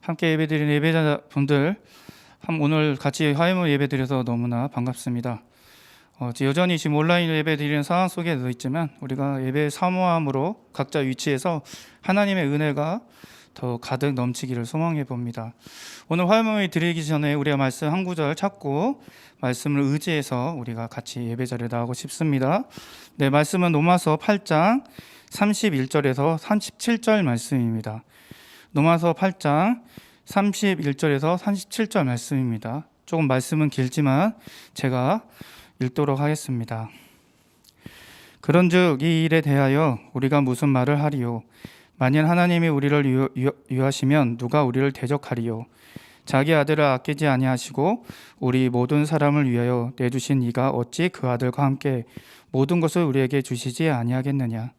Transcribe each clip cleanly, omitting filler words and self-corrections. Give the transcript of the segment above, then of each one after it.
함께 예배드리는 예배자분들, 오늘 같이 화해문 예배드려서 너무나 반갑습니다. 여전히 지금 온라인 예배드리는 상황 속에 있지만 우리가 예배 사모함으로 각자 위치에서 하나님의 은혜가 더 가득 넘치기를 소망해 봅니다. 오늘 화해문을 드리기 전에 우리가 말씀 한 구절 찾고 말씀을 의지해서 우리가 같이 예배자리에 나가고 싶습니다. 네, 말씀은 로마서 8장 31절에서 37절 말씀입니다. 로마서 8장 31절에서 37절 말씀입니다. 조금 말씀은 길지만 제가 읽도록 하겠습니다. 그런즉 이 일에 대하여 우리가 무슨 말을 하리요? 만일 하나님이 우리를 유하시면 누가 우리를 대적하리요? 자기 아들을 아끼지 아니하시고 우리 모든 사람을 위하여 내주신 이가 어찌 그 아들과 함께 모든 것을 우리에게 주시지 아니하겠느냐?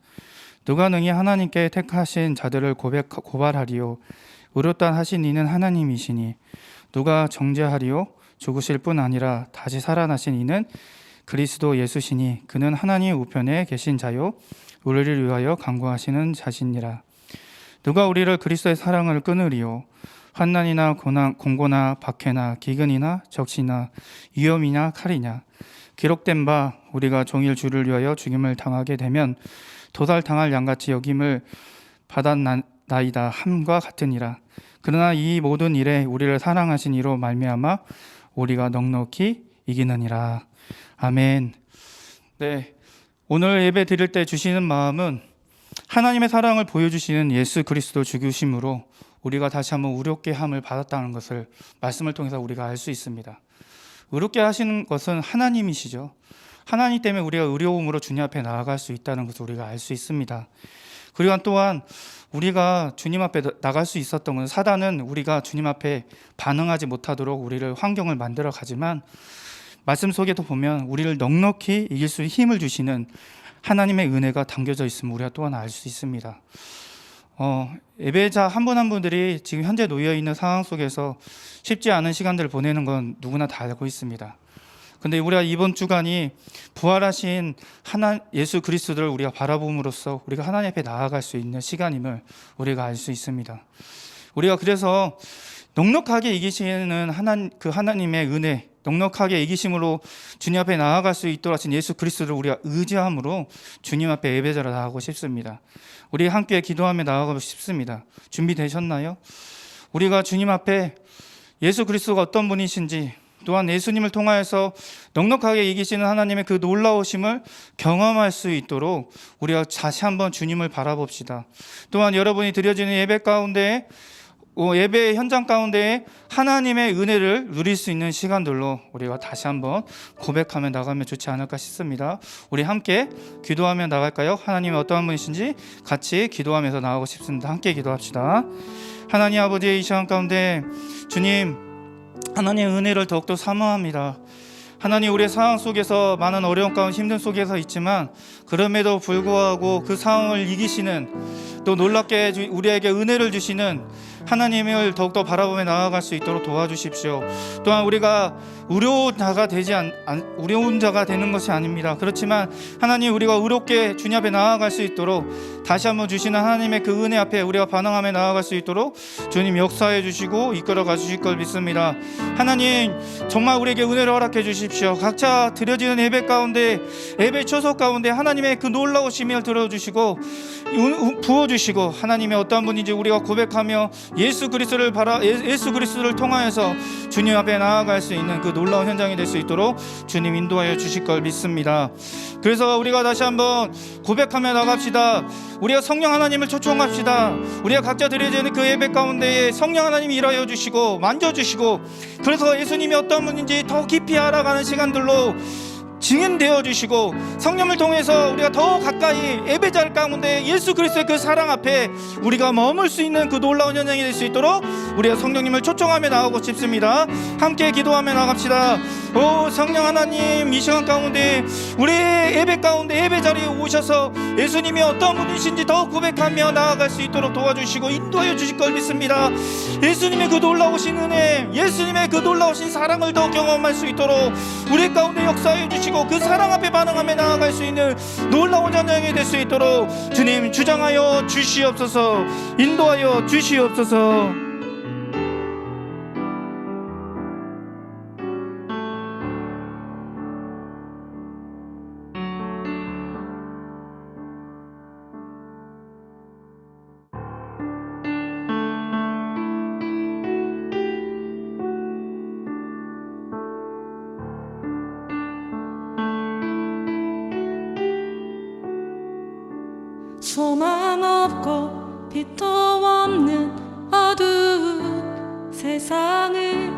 누가 능히 하나님께 택하신 자들을 고발하리요? 의롭다 하신 이는 하나님이시니 누가 정죄하리요? 죽으실 뿐 아니라 다시 살아나신 이는 그리스도 예수시니 그는 하나님 우편에 계신 자요 우리를 위하여 간구하시는 자시니라. 누가 우리를 그리스도의 사랑을 끊으리요? 환난이나 공고나 박해나 기근이나 적시나 위험이나 칼이냐? 기록된 바 우리가 종일 주를 위하여 죽임을 당하게 되면 도살당할 양같이 여김을 받았나이다 함과 같으니라. 그러나 이 모든 일에 우리를 사랑하신 이로 말미암아 우리가 넉넉히 이기느니라. 아멘. 네, 오늘 예배 드릴 때 주시는 마음은 하나님의 사랑을 보여주시는 예수 그리스도 죽으심으로 우리가 다시 한번 의롭게 함을 받았다는 것을 말씀을 통해서 우리가 알 수 있습니다. 의롭게 하시는 것은 하나님이시죠. 하나님 때문에 우리가 의로움으로 주님 앞에 나아갈 수 있다는 것을 우리가 알 수 있습니다. 그리고 또한 우리가 주님 앞에 나갈 수 있었던 것은 사단은 우리가 주님 앞에 반응하지 못하도록 우리를 환경을 만들어 가지만 말씀 속에도 보면 우리를 넉넉히 이길 수 있는 힘을 주시는 하나님의 은혜가 담겨져 있음을 우리가 또한 알 수 있습니다. 예배자 한 분 한 분들이 지금 현재 놓여 있는 상황 속에서 쉽지 않은 시간들을 보내는 건 누구나 다 알고 있습니다. 근데 우리가 이번 주간이 부활하신 예수 그리스도를 우리가 바라봄으로써 우리가 하나님 앞에 나아갈 수 있는 시간임을 우리가 알 수 있습니다. 우리가 그래서 넉넉하게 이기시는 하나님의 은혜, 넉넉하게 이기심으로 주님 앞에 나아갈 수 있도록 하신 예수 그리스도를 우리가 의지함으로 주님 앞에 예배자로 나아가고 싶습니다. 우리 함께 기도하며 나아가고 싶습니다. 준비되셨나요? 우리가 주님 앞에 예수 그리스도가 어떤 분이신지, 또한 예수님을 통하여서 넉넉하게 이기시는 하나님의 그 놀라우심을 경험할 수 있도록 우리가 다시 한번 주님을 바라봅시다. 또한 여러분이 드려지는 예배 가운데, 예배 현장 가운데 하나님의 은혜를 누릴 수 있는 시간들로 우리가 다시 한번 고백하며 나가면 좋지 않을까 싶습니다. 우리 함께 기도하며 나갈까요? 하나님이 어떠한 분이신지 같이 기도하면서 나가고 싶습니다. 함께 기도합시다. 하나님 아버지의 이 시간 가운데 주님, 하나님의 은혜를 더욱더 사모합니다. 하나님, 우리의 상황 속에서 많은 어려움 가운데 힘든 속에서 있지만 그럼에도 불구하고 그 상황을 이기시는, 또 놀랍게 우리에게 은혜를 주시는 하나님을 더욱더 바라보며 나아갈 수 있도록 도와주십시오. 또한 우리가 의로운 자가 되는 것이 아닙니다. 그렇지만 하나님, 우리가 의롭게 주님 앞에 나아갈 수 있도록 다시 한번 주시는 하나님의 그 은혜 앞에 우리가 반응하며 나아갈 수 있도록 주님 역사해 주시고 이끌어가 주실 걸 믿습니다. 하나님, 정말 우리에게 은혜를 허락해 주십시오. 각자 드려지는 예배 가운데, 예배 초석 가운데 하나님의 그 놀라우심을 들어주시고 부어주시고, 하나님의 어떠한 분인지 우리가 고백하며 예수 그리스도를 통하여서 주님 앞에 나아갈 수 있는 그 놀라운 현장이 될 수 있도록 주님 인도하여 주실 걸 믿습니다. 그래서 우리가 다시 한번 고백하며 나갑시다. 우리가 성령 하나님을 초청합시다. 우리가 각자 드려지는 그 예배 가운데에 성령 하나님이 일하여 주시고 만져주시고, 그래서 예수님이 어떤 분인지 더 깊이 알아가는 시간들로 증인되어 주시고, 성령을 통해서 우리가 더 가까이 예배자 가운데 예수 그리스도의 그 사랑 앞에 우리가 머물 수 있는 그 놀라운 현장이 될 수 있도록 우리가 성령님을 초청하며 나가고 싶습니다. 함께 기도하며 나갑시다. 오 성령 하나님, 이 시간 가운데 우리 예배 가운데 예배 자리에 오셔서 예수님이 어떤 분이신지 더 고백하며 나아갈 수 있도록 도와주시고 인도하여 주실 걸 믿습니다. 예수님의 그 놀라우신 은혜, 예수님의 그 놀라우신 사랑을 더 경험할 수 있도록 우리 가운데 역사해 주시고, 그 사랑 앞에 반응하며 나아갈 수 있는 놀라운 현장이 될 수 있도록 주님 주장하여 주시옵소서, 인도하여 주시옵소서. 없고 빛도 없는 어두운 세상을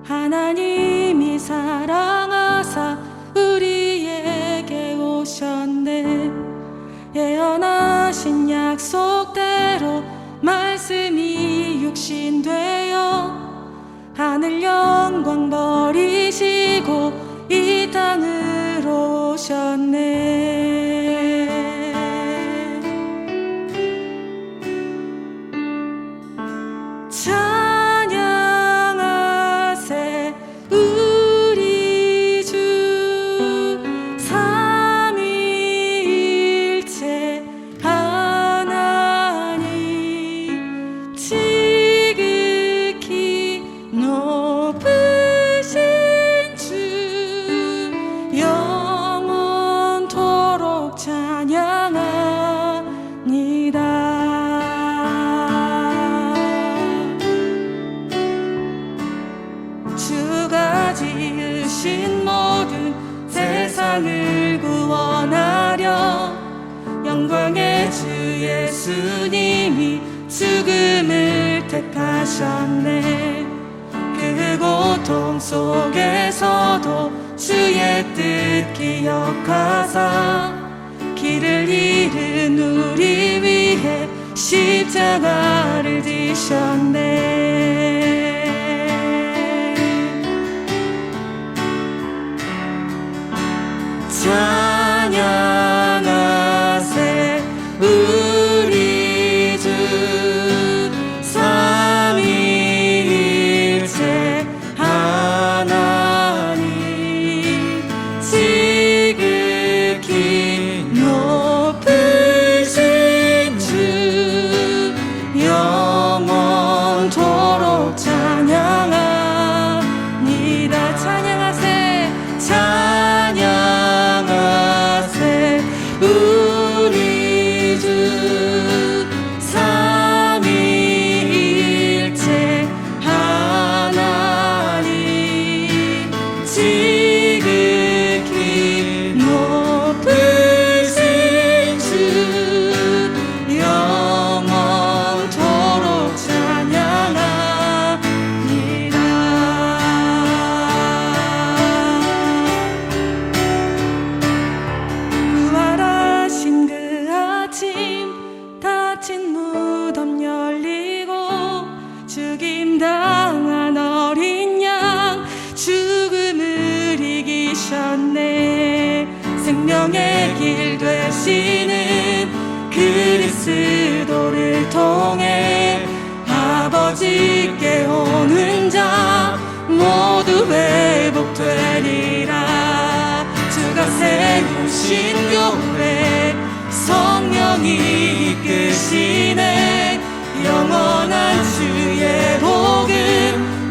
하나님이 사랑하사 우리에게 오셨네. 예언하신 약속대로 말씀이 육신되어 하늘 영광 버리시고 이 땅으로 오셨네. 찬양하세 우리 주 삼위일체 하나님 지극히 높으신 주 영원토록 찬양합니다. 주가 지으신 모든 세상을 구원하려 영광의 주 예수님이 죽음을 택하셨네. 그 고통 속에서도 주의 뜻 기억하사 길을 잃은 우리 위해 십자가를 지셨네. 찬양하세 우리 주 삼위일체 하나님 지극히 높으신 주 영원토록 찬양합니다. 찬양하세 찬양하세 우리 주 삼위일체 하나님 지극히 높으신 주 영원토록 찬양합니다. 부활하신 그 아침 닫힌 무덤 열리고 죽임당한 어린 양 죽음을 이기셨네. 생명의 길 되시는 그리스도를 통해 아버지께 오는 자 모두 회복되리라. 주가 세우신 교회 성령이 이끄시네. 영원한 주의 복음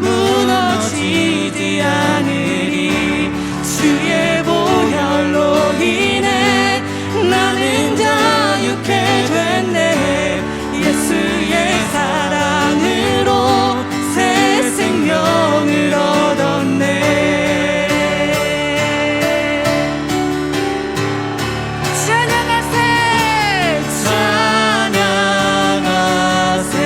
무너지지 않으리. 주의 보혈로 인해 나는 자유케 됐네. 예수의 사랑으로 새 생명을 얻었네. 찬양하세 찬양하세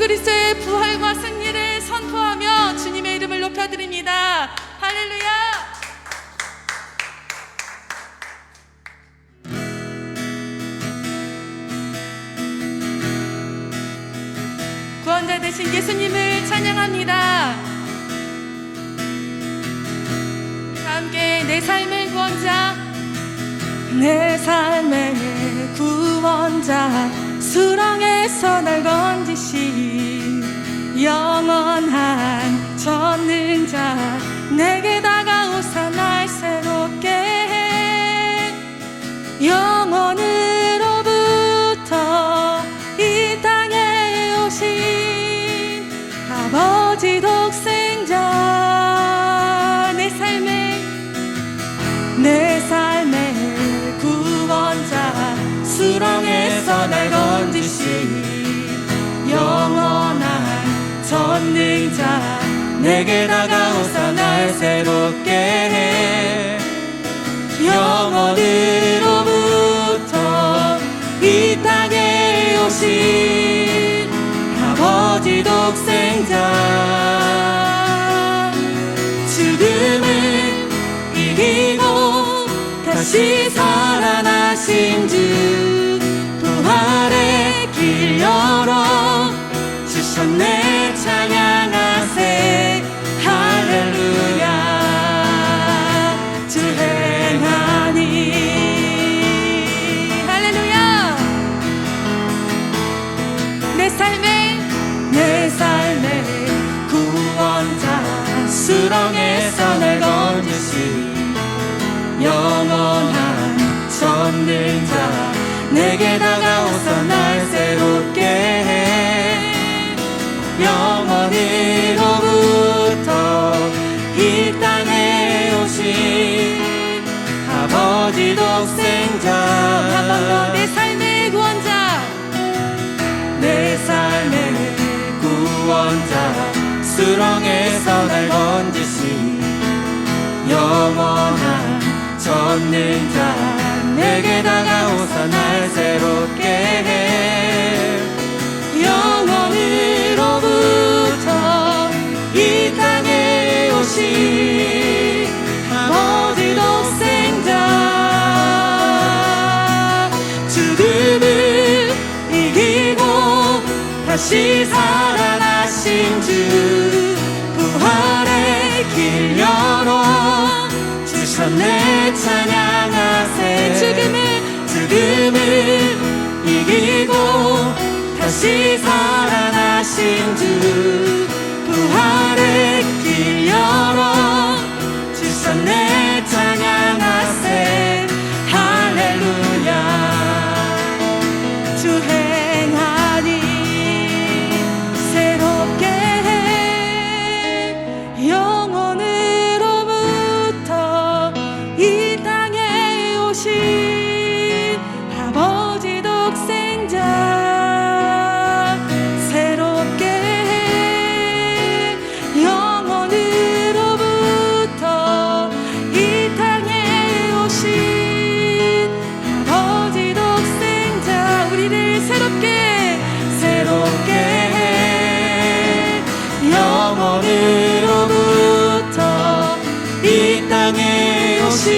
그리스도의 부활과 승리를 선포하며 주님의 이름을 높여드립니다. 할렐루야. 구원자 되신 예수님을 찬양합니다. 함께 내 삶의 구원자, 내 삶의 구원자, 수렁에서 날 건지신 영원한 전능자, 내게 다가오사 날 새롭게 해. 영원으로부터 이 땅에 오신 아버지 독생자, 내 삶의 구원자, 수렁에서 날 건지신 영원한 전능자, 내게 다가오사 날 새롭게 해. 영원으로부터 이 땅에 오신 아버지 독생자, 죽음을 이기고 다시 살아나신 주, 부활의 길 열어 주셨네. 찬양하세. 할렐루야. 주 행하니. 할렐루야. 내 삶의 구원자, 수렁에서 날 건지신 영원한 전능자, 내게 다가오사 날 새롭게 해. 영원으로부터 이 땅에 오신 아버지 독생자, 한 번 더. 내 삶의 구원자, 내 삶의 구원자, 수렁에서 날 건지신 영원한 전능자, 내게 다가오사 날 새롭게 해. 영원으로부터 이 땅에 오신 아버지 독생자, 죽음을 이기고 다시 살아나신 주, 부활의 길 열어 주셨네. 찬양하세. 죽음을 이기고 다시 살아나신 주, 부활의 길 열어 주셨네. 찬양하세. 할렐루야. 주 행하니 새롭게 해. 영원으로부터 이 땅에 오신 아버지 독생자, 새롭게 해. 영원으로부터 이 땅에 오신 아버지 독생자, 우리를 새롭게 해. 영원으로부터 이 땅에 오신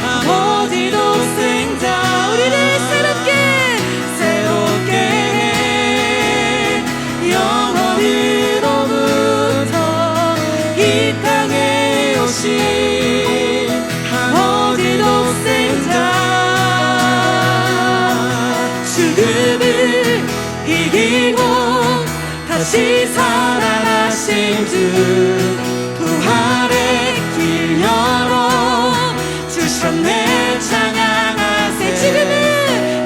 아버지 독생자, 우리를 새롭게 해. 영원으로부터 이 땅에 오신 아버지 독생자, 죽음을 이기고 다시 살아나신 주, 부활의 길 열어 주셨네. 찬양하세.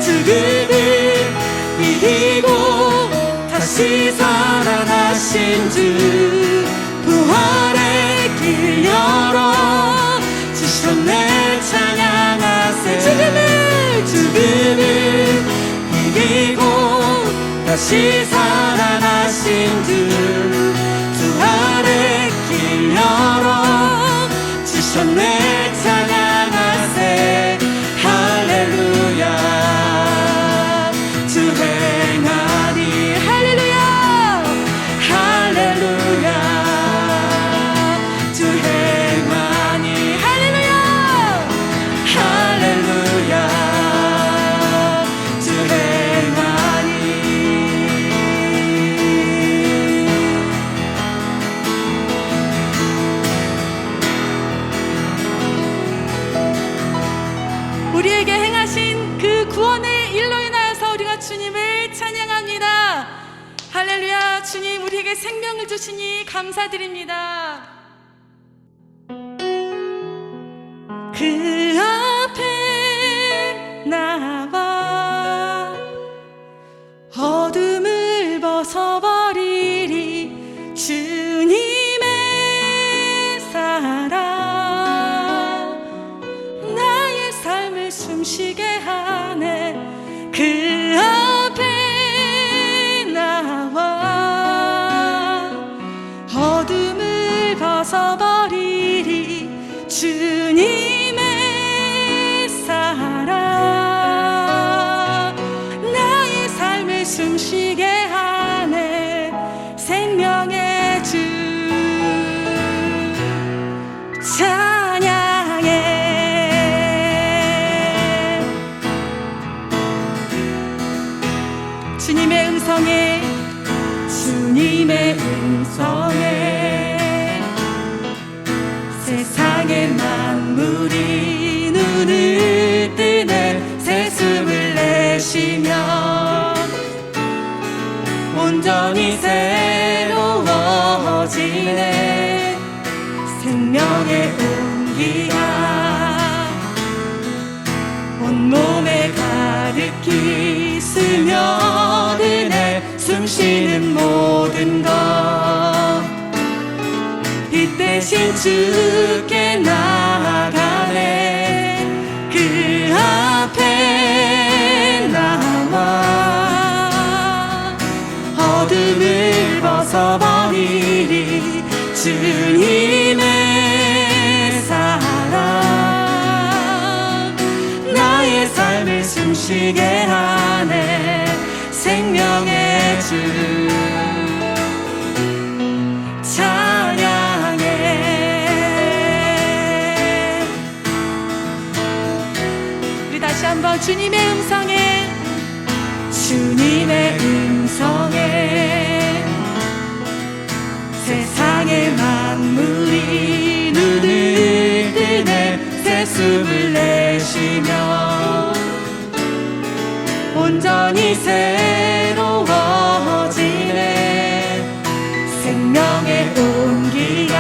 죽음을 이기고 다시 살아나신 주, 부활의 길 열어 주셨네. 찬양하세. 죽음을 이기고 다시 살아나신 주, 부활의 길 열어 주셨네. 찬양하세. 할렐루야. 주 행하니. 할렐루야. 우리에게 생명을 주시니 감사드립니다. 그 앞에 나와 어둠을 벗어버리리 주님의 사랑 나의 삶을 숨쉬게 하네. 그 앞에 나와 어둠을 벗어버리리 주님의 사랑 나의 삶을 숨쉬게 하네. 생명의 주 찬양해. 주님의 음성에 주님의 음성에 세상의 만물이 눈을 뜨네. 새숨을 내쉬며 온전히 새로워지네. 생명의 온기가 온몸에 가득히 스며드네. 숨쉬는 모든 것 빛 대신 주께 나아가네. 그 앞에 나와 어둠을 벗어버리리 주님의 사랑 나의 삶을 숨쉬게 하네. 생명의 주 찬양해. 우리 다시 한번 주님의 음성에 주님의 음성에 세상의 만물이 눈을 뜨네. 새숨을 내쉬며 온전히 새로워지네. 생명의 온기가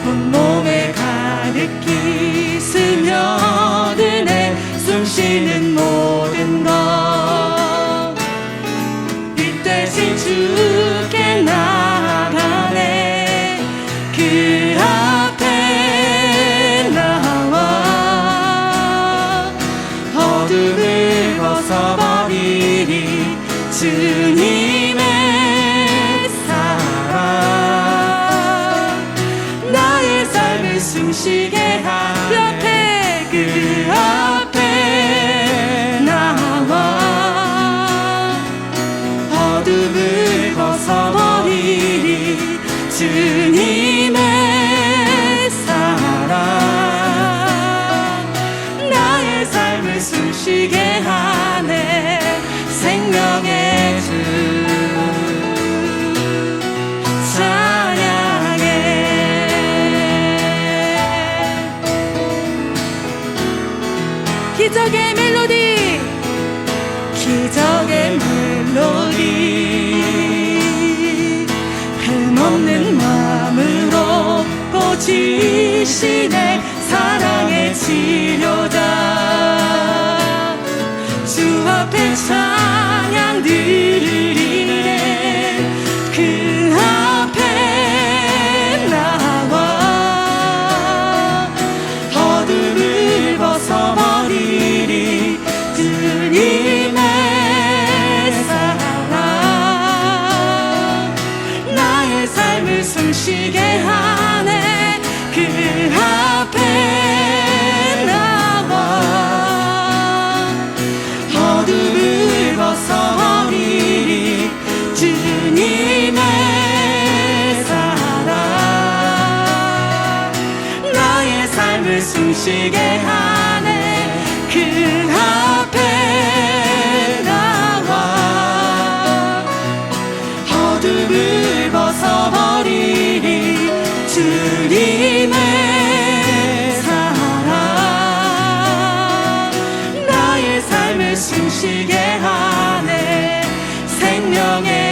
온몸에 가득히 스며드네. 숨쉬는 모든 것 빛 대신 주께 나아가네. 그 앞에 나와 어둠을 벗어버리리 주님의 사랑 나의 삶을 숨쉬게 하네. 그 앞에 나와 어둠을 벗어버리리 주님의 사랑 나의 삶을 숨쉬게 하네. 생명의 주 찬양해. 기적의 멜로디 기적의 멜로디 흠없는 마음으로 꽂히시네. 사랑의 치료자 주 앞에 찬양 드리네. 그 앞에 나와 어둠을 벗어버리리 주님의 사랑 나의 삶을 숨쉬게 하네. 그 앞에 나와 어둠을 벗어버리리 주님의 사랑 나의 삶을 숨쉬게 하네. 그 앞에 나와 어둠을 벗어버리리 주님의 사랑 나의 삶을 숨쉬게 하네. 생명의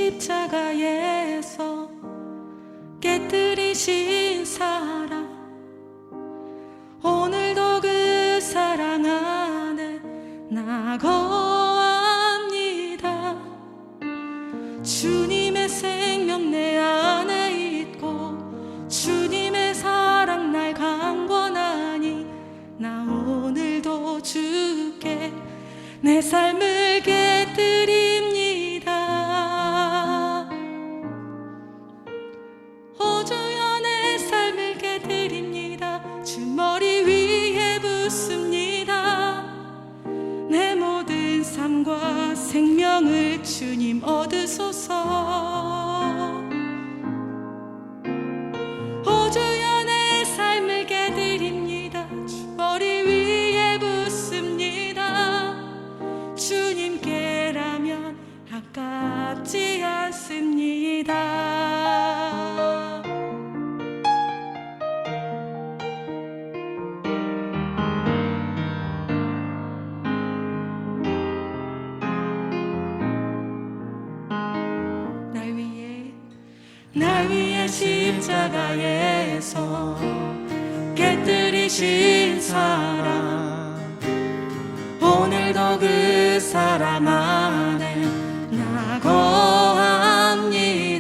십자가에서 깨뜨리신 사랑, 오늘도 그 사랑 안에 나 거합니다. 주님의 생명 내 안에 있고 주님의 사랑 날 강권하니 나 오늘도 주께 내 삶을 깨뜨립니다. 오 주여 내 삶을 깨뜨립니다. 주 머리 위에 붓습니다. 내 모든 삶과 생명을 주님 얻으소서. 오 주여 내 삶을 깨뜨립니다. 주 머리 위에 붓습니다. 주님께라면 아깝지 않습니다. 날 위해 십자가에서 깨뜨리신 사랑, 오늘도 그 사랑 안에 나 거합니다.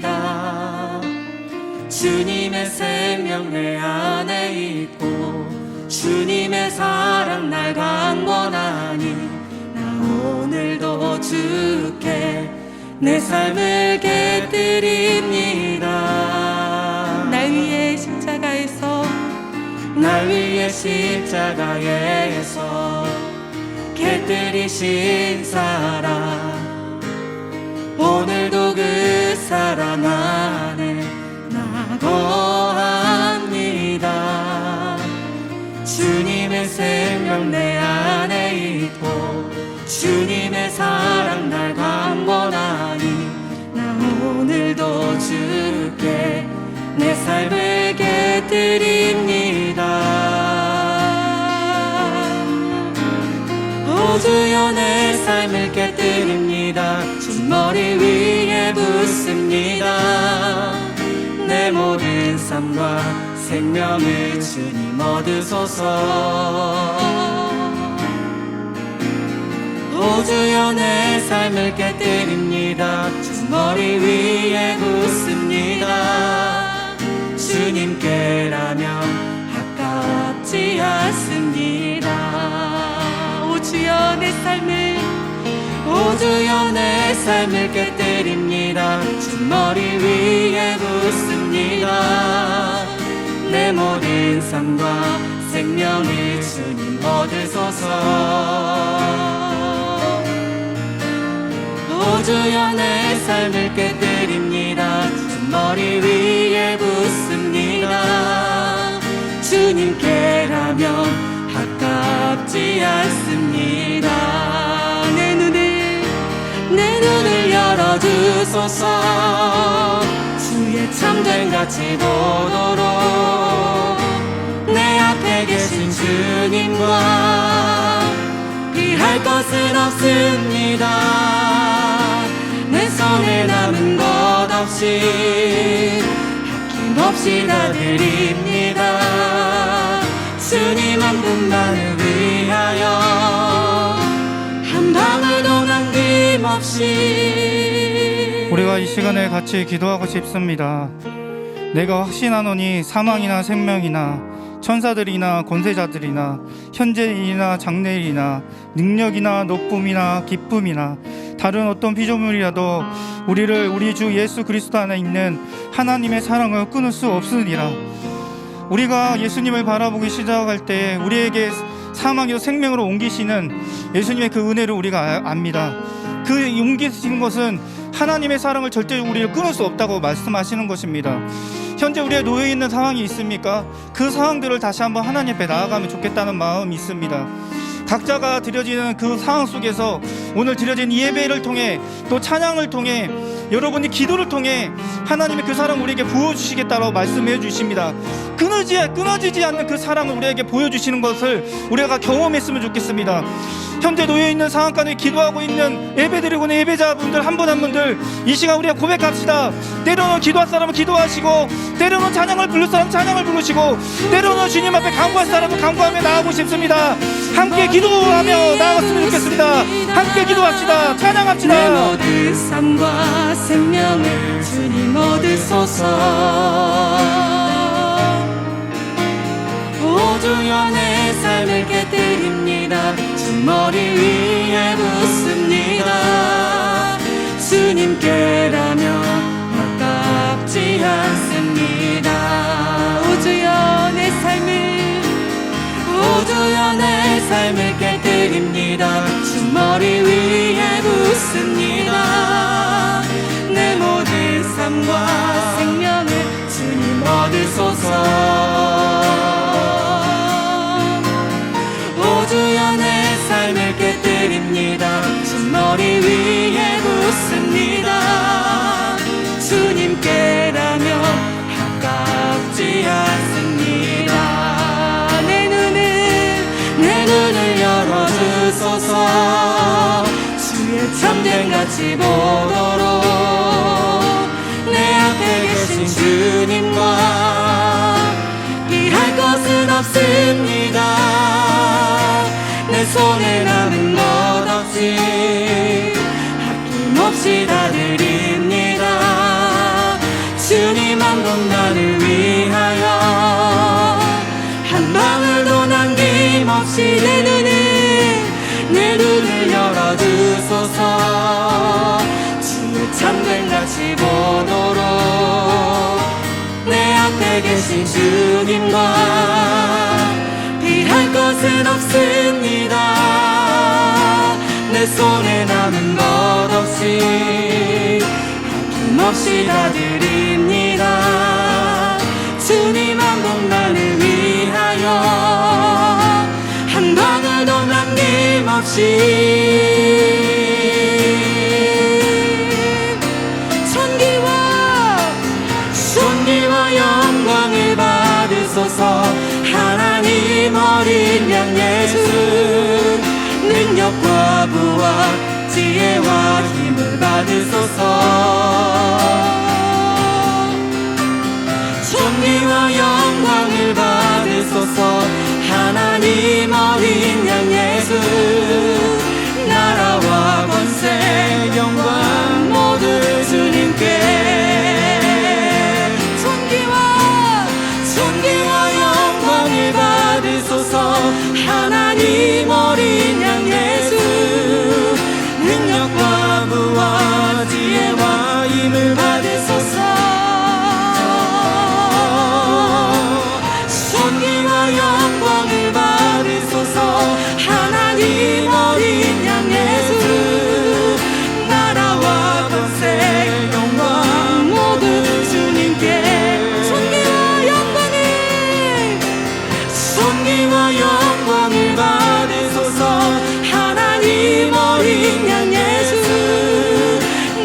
주님의 생명 내 안에 있고 주님의 사랑 날 강권하니 나 오늘도 주께 내 삶을 깨뜨립니다. 날 위해 십자가에서 깨뜨리신 사랑, 오늘도 그 사랑 안에 나 거합니다. 주님의 생명 내 안에 있고 주님의 사랑 날 강권하니 나 오늘도 주께 내 삶을 깨뜨립니다. 오 주여 내 삶을 깨뜨립니다. 주 머리 위에 붓습니다. 내 모든 삶과 생명을 주님 얻으소서. 오 주여 내 삶을 깨뜨립니다. 주 머리 위에 붓습니다. 주님께라면 아깝지 않습니다. 오 주여 내 삶을 깨뜨립니다. 주 머리 위에 붓습니다. 내 모든 삶과 생명을 주님 얻으소서. 오 주여 내 삶을 깨뜨립니다. 주 머리 위에 붓습니다. 주님께라면 아깝지 않습니다. 내 눈을 열어주소서. 주의 참된 가치 보도록 내 앞에 계신 주님과 피할 것은 없습니다. 내 손에 남은 것 없이 아낌없이 다 드립니다. 주님 한 분만을 위하여 한 방울도 남김없이. 우리가 이 시간에 같이 기도하고 싶습니다. 내가 확신하노니 사망이나 생명이나 천사들이나 권세자들이나 현재일이나 장래일이나 능력이나 높음이나 기쁨이나 다른 어떤 피조물이라도 우리를 우리 주 예수 그리스도 안에 있는 하나님의 사랑을 끊을 수 없으리라. 우리가 예수님을 바라보기 시작할 때 우리에게 사망에서 생명으로 옮기시는 예수님의 그 은혜를 우리가 압니다. 그 옮기신 것은 하나님의 사랑을 절대 우리를 끊을 수 없다고 말씀하시는 것입니다. 현재 우리가 놓여 있는 상황이 있습니까? 그 상황들을 다시 한번 하나님 앞에 나아가면 좋겠다는 마음이 있습니다. 각자가 드려지는 그 상황 속에서 오늘 드려진 이 예배를 통해 또 찬양을 통해 여러분이 기도를 통해 하나님의 그 사랑 우리에게 부어주시겠다고 말씀해 주십니다. 끊어지지 않는 그 사랑을 우리에게 보여주시는 것을 우리가 경험했으면 좋겠습니다. 현재 놓여있는 상황 가운데 기도하고 있는 예배드리고 있는 예배자분들 한 분 한 분들 이 시간 우리가 고백합시다. 때로는 기도할 사람은 기도하시고, 때로는 찬양을 부를 사람은 찬양을 부르시고, 때로는 주님 앞에 간구할 사람은 간구하며 나아가고 싶습니다. 함께 기도하며 나아갔으면 좋겠습니다. 함께 기도합시다. 내 찬양합시다. 모든 삶과 생명을 주님 얻으소서. 오 주여 내 삶을 깨뜨립니다. 주 머리 위에 붓습니다. 주님께라면 아깝지 않습니다. 오 주여 내 삶을 깨뜨립니다. 주 머리 위에 붓습니다. 내 모든 삶과 생명을 주님 얻으소서. 오 주여 내 삶을 깨뜨립니다. 주 머리 위에 붓습니다. 주님께라면 아깝지 않습니다. 내 눈을 열어주소서. 주의 참된같이 보도록 내 앞에 계신 주님과 비할 것은 없습니다. 내 손에 남은 것 없이 아낌없이 다 드립니다. 주님 한 분 나를 위하여 한 방울도 남김없이 내 눈을 열어주소서. 주의 참된같이 보도록 내 앞에 계신 주님과 비할 것은 없습니다. 내 손에 남은 것 없이 아낌없이 다 드립니다. 주님 한 분 나를 위하여 한 방울도 남김없이 존귀와 영광을 받으소서. 하나님 어린 양 예수 능력과 부와 지혜와 힘을 받으소서. 존귀와 영광을 받으소서. 하나님 어린 양 예수 나라와 권세 영광 모두 주님께. 존귀와 영광을 받으소서. 하나님 어린 양 예수 능력과 부와 지혜와 힘을 받으소서. 존귀와 영광을 받으소서. 하나님 어린 양 예수 나라와 권세 영광 모두 주님께. 존귀와 영광을 받으소서. 하나님 어린 양 예수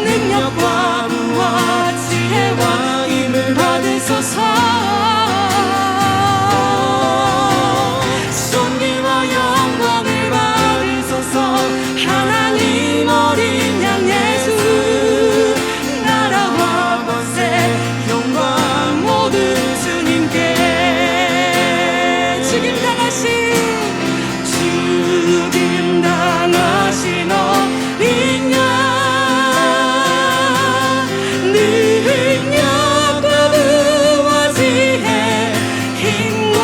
능력과 부와 지혜와 힘을 받으소서. 존귀와 영광을 받으소서. 하나님 어린 양 예수 나라와 권세 영광 모두 주님께. 죽임 당하신 어린 양 능력과 부와 지혜 힘과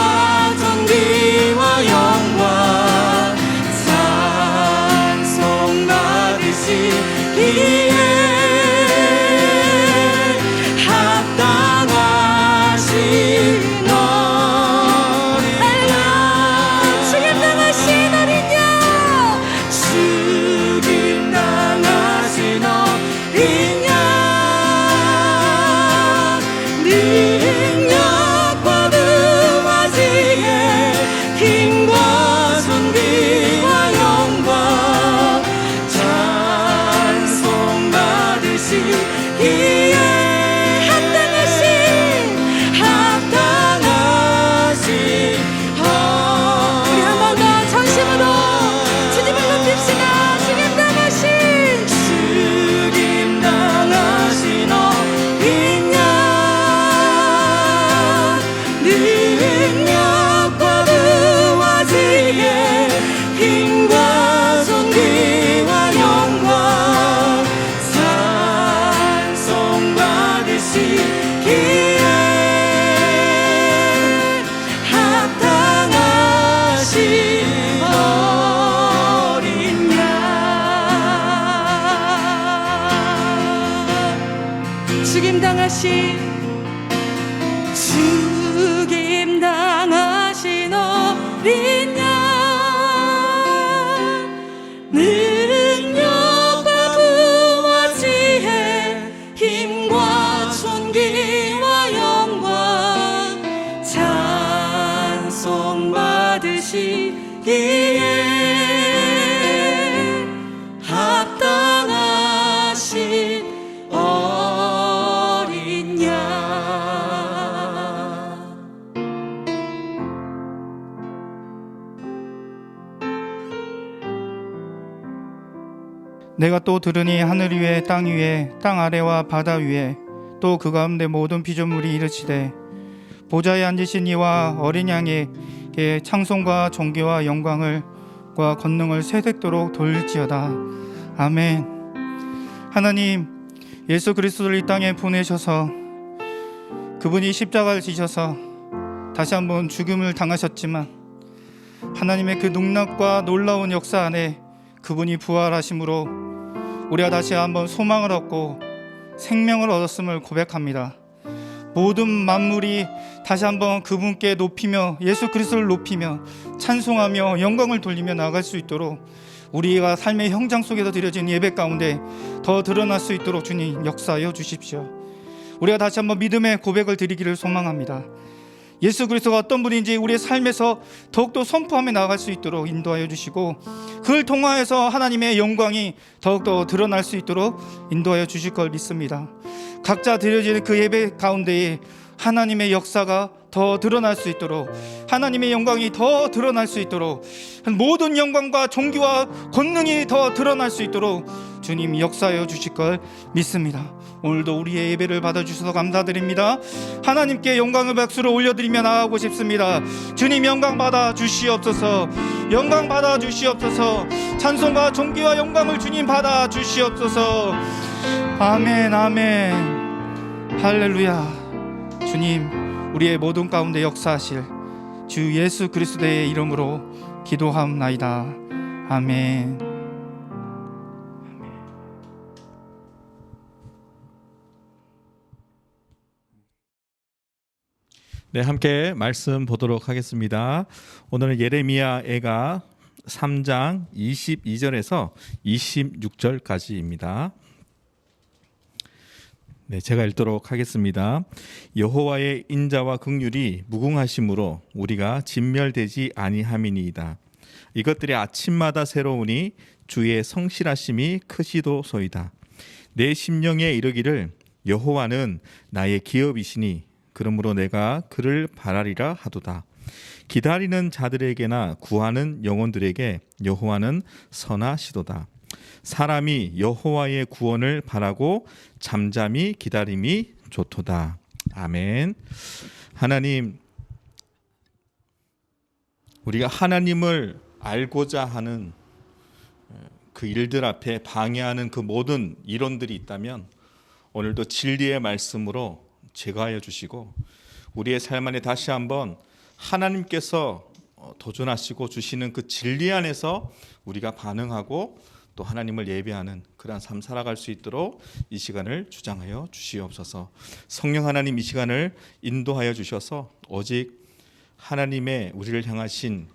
존귀와 영광 찬송 받으시기에 합당하신 힘과 존귀와 영광 죽임 당하신 어린 양 능력과 부와 지혜 힘과 존귀와 영광 찬송 받으시기에 합당하신 어린 양. 내가 또 들으니 하늘 위에 땅 위에 땅 아래와 바다 위에 또 그 가운데 모든 피조물이 이르시되 보좌에 앉으신 이와 어린 양에게 찬송과 존귀와 영광을 과 권능을 세대도록 돌릴지어다. 아멘. 하나님, 예수 그리스도를 이 땅에 보내셔서 그분이 십자가를 지셔서 다시 한번 죽음을 당하셨지만 하나님의 그 능력과 놀라운 역사 안에 그분이 부활하심으로 우리가 다시 한번 소망을 얻고 생명을 얻었음을 고백합니다. 모든 만물이 다시 한번 그분께 높이며 예수 그리스도를 높이며 찬송하며 영광을 돌리며 나아갈 수 있도록 우리가 삶의 현장 속에서 드려진 예배 가운데 더 드러날 수 있도록 주님 역사하여 주십시오. 우리가 다시 한번 믿음의 고백을 드리기를 소망합니다. 예수 그리스도가 어떤 분인지 우리의 삶에서 더욱더 선포하며 나아갈 수 있도록 인도하여 주시고 그를 통하여서 하나님의 영광이 더욱더 드러날 수 있도록 인도하여 주실 걸 믿습니다. 각자 드려지는 그 예배 가운데에 하나님의 역사가 더 드러날 수 있도록 하나님의 영광이 더 드러날 수 있도록 모든 영광과 존귀와 권능이 더 드러날 수 있도록 주님 역사하여 주실 걸 믿습니다. 오늘도 우리의 예배를 받아주셔서 감사드립니다. 하나님께 영광의 박수를 올려드리며 나아가고 싶습니다. 주님 영광 받아 주시옵소서. 영광 받아 주시옵소서. 찬송과 존귀와 영광을 주님 받아 주시옵소서. 아멘 아멘 할렐루야. 주님 우리의 모든 가운데 역사하실 주 예수 그리스도의 이름으로 기도하옵나이다. 아멘. 네, 함께 말씀 보도록 하겠습니다. 오늘은 예레미야애가 3장 22절에서 26절까지입니다. 네, 제가 읽도록 하겠습니다. 여호와의 인자와 긍휼이 무궁하심으로 우리가 진멸되지 아니함이니이다. 이것들이 아침마다 새로우니 주의 성실하심이 크시도소이다. 내 심령에 이르기를 여호와는 나의 기업이시니 그러므로 내가 그를 바라리라 하도다. 기다리는 자들에게나 구하는 영혼들에게 여호와는 선하시도다. 사람이 여호와의 구원을 바라고 잠잠히 기다림이 좋도다. 아멘. 하나님, 우리가 하나님을 알고자 하는 그 일들 앞에 방해하는 그 모든 이론들이 있다면 오늘도 진리의 말씀으로 제거하여 주시고 우리의 삶 안에 다시 한번 하나님께서 도전하시고 주시는 그 진리 안에서 우리가 반응하고 또 하나님을 예배하는 그러한 삶 살아갈 수 있도록 이 시간을 주장하여 주시옵소서. 성령 하나님 이 시간을 인도하여 주셔서 오직 하나님의 우리를 향하신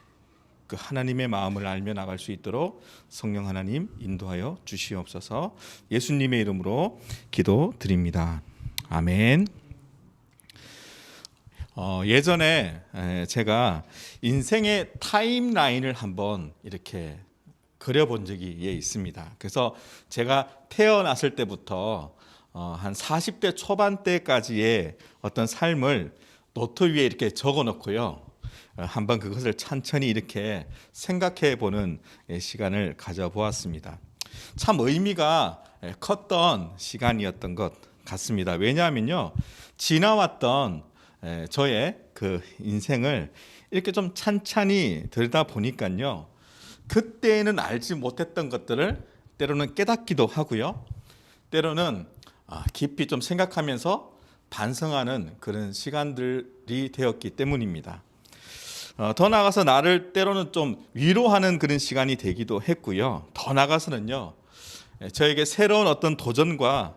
그 하나님의 마음을 알며 나갈 수 있도록 성령 하나님 인도하여 주시옵소서. 예수님의 이름으로 기도드립니다. 아멘. 예전에 제가 인생의 타임라인을 한번 이렇게 그려본 적이 있습니다. 그래서 제가 태어났을 때부터 한 40대 초반대까지의 어떤 삶을 노트 위에 이렇게 적어 놓고요. 한번 그것을 천천히 이렇게 생각해 보는 시간을 가져보았습니다. 참 의미가 컸던 시간이었던 것 같습니다. 왜냐하면요, 지나왔던 저의 그 인생을 이렇게 좀 찬찬히 들다 보니까요, 그때는 알지 못했던 것들을 때로는 깨닫기도 하고요, 때로는 깊이 좀 생각하면서 반성하는 그런 시간들이 되었기 때문입니다. 더 나아가서 나를 때로는 좀 위로하는 그런 시간이 되기도 했고요. 더 나아가서는요, 저에게 새로운 어떤 도전과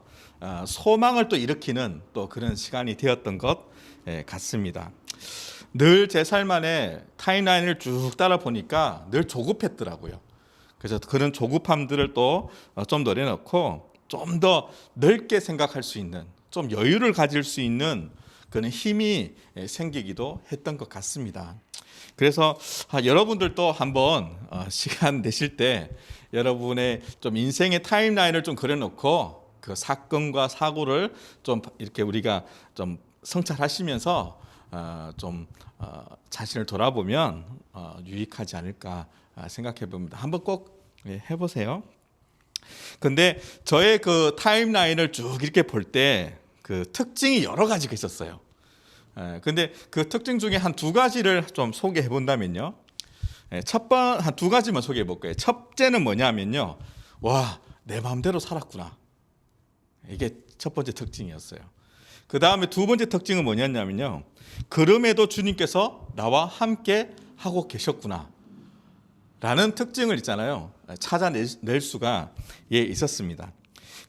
소망을 또 일으키는 또 그런 시간이 되었던 것 같습니다. 늘 제 삶 안에 타임라인을 쭉 따라 보니까 늘 조급했더라고요. 그래서 그런 조급함들을 또 좀 내려놓고 좀 더 넓게 생각할 수 있는, 좀 여유를 가질 수 있는 그런 힘이 생기기도 했던 것 같습니다. 그래서 여러분들도 한번 시간 내실 때 여러분의 좀 인생의 타임라인을 좀 그려놓고 그 사건과 사고를 좀 이렇게 우리가 좀 성찰하시면서 좀 자신을 돌아보면 유익하지 않을까 생각해 봅니다. 한번 꼭 해보세요. 근데 저의 그 타임라인을 쭉 이렇게 볼 때 그 특징이 여러 가지가 있었어요. 근데 그 특징 중에 한 두 가지를 좀 소개해 본다면요. 한 두 가지만 소개해 볼게요. 첫째는 뭐냐면요. 와, 내 마음대로 살았구나. 이게 첫 번째 특징이었어요. 그 다음에 두 번째 특징은 뭐냐면요. 그럼에도 주님께서 나와 함께 하고 계셨구나. 라는 특징을 있잖아요. 찾아낼 수가 있었습니다.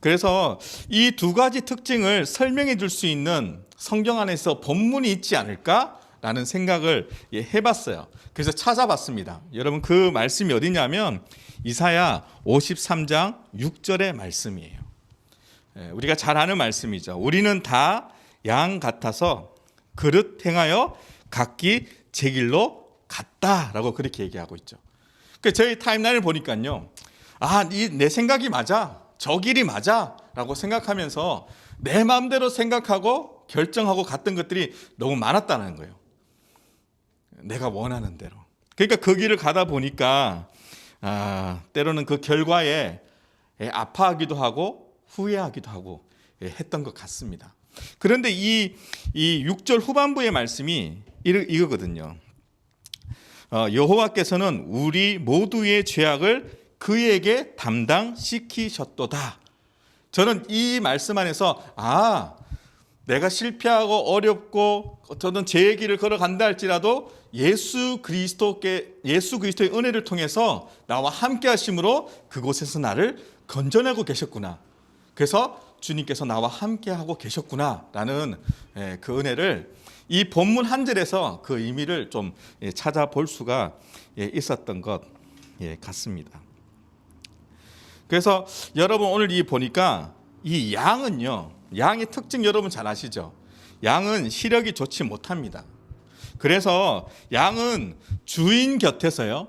그래서 이 두 가지 특징을 설명해 줄 수 있는 성경 안에서 본문이 있지 않을까라는 생각을 해봤어요. 그래서 찾아봤습니다. 여러분 그 말씀이 어디냐면 이사야 53장 6절의 말씀이에요. 우리가 잘 아는 말씀이죠. 우리는 다 양 같아서 그릇 행하여 각기 제 길로 갔다라고 그렇게 얘기하고 있죠. 저희 타임라인을 보니까요. 내 생각이 맞아. 저 길이 맞아. 라고 생각하면서 내 마음대로 생각하고 결정하고 갔던 것들이 너무 많았다는 거예요. 내가 원하는 대로. 그러니까 그 길을 가다 보니까 때로는 그 결과에 아파하기도 하고 후회하기도 하고 했던 것 같습니다. 그런데 이 6절 후반부의 말씀이 이거거든요. 여호와께서는 우리 모두의 죄악을 그에게 담당시키셨도다. 저는 이 말씀 안에서 내가 실패하고 어렵고 어떤 죄의 길을 걸어간다 할지라도 예수 그리스도의 은혜를 통해서 나와 함께 하심으로 그곳에서 나를 건져내고 계셨구나. 그래서 주님께서 나와 함께 하고 계셨구나라는 그 은혜를 이 본문 한 절에서 그 의미를 좀 찾아볼 수가 있었던 것 같습니다. 그래서 여러분 오늘 보니까 이 양의 특징 여러분 잘 아시죠? 양은 시력이 좋지 못합니다. 그래서 양은 주인 곁에서요,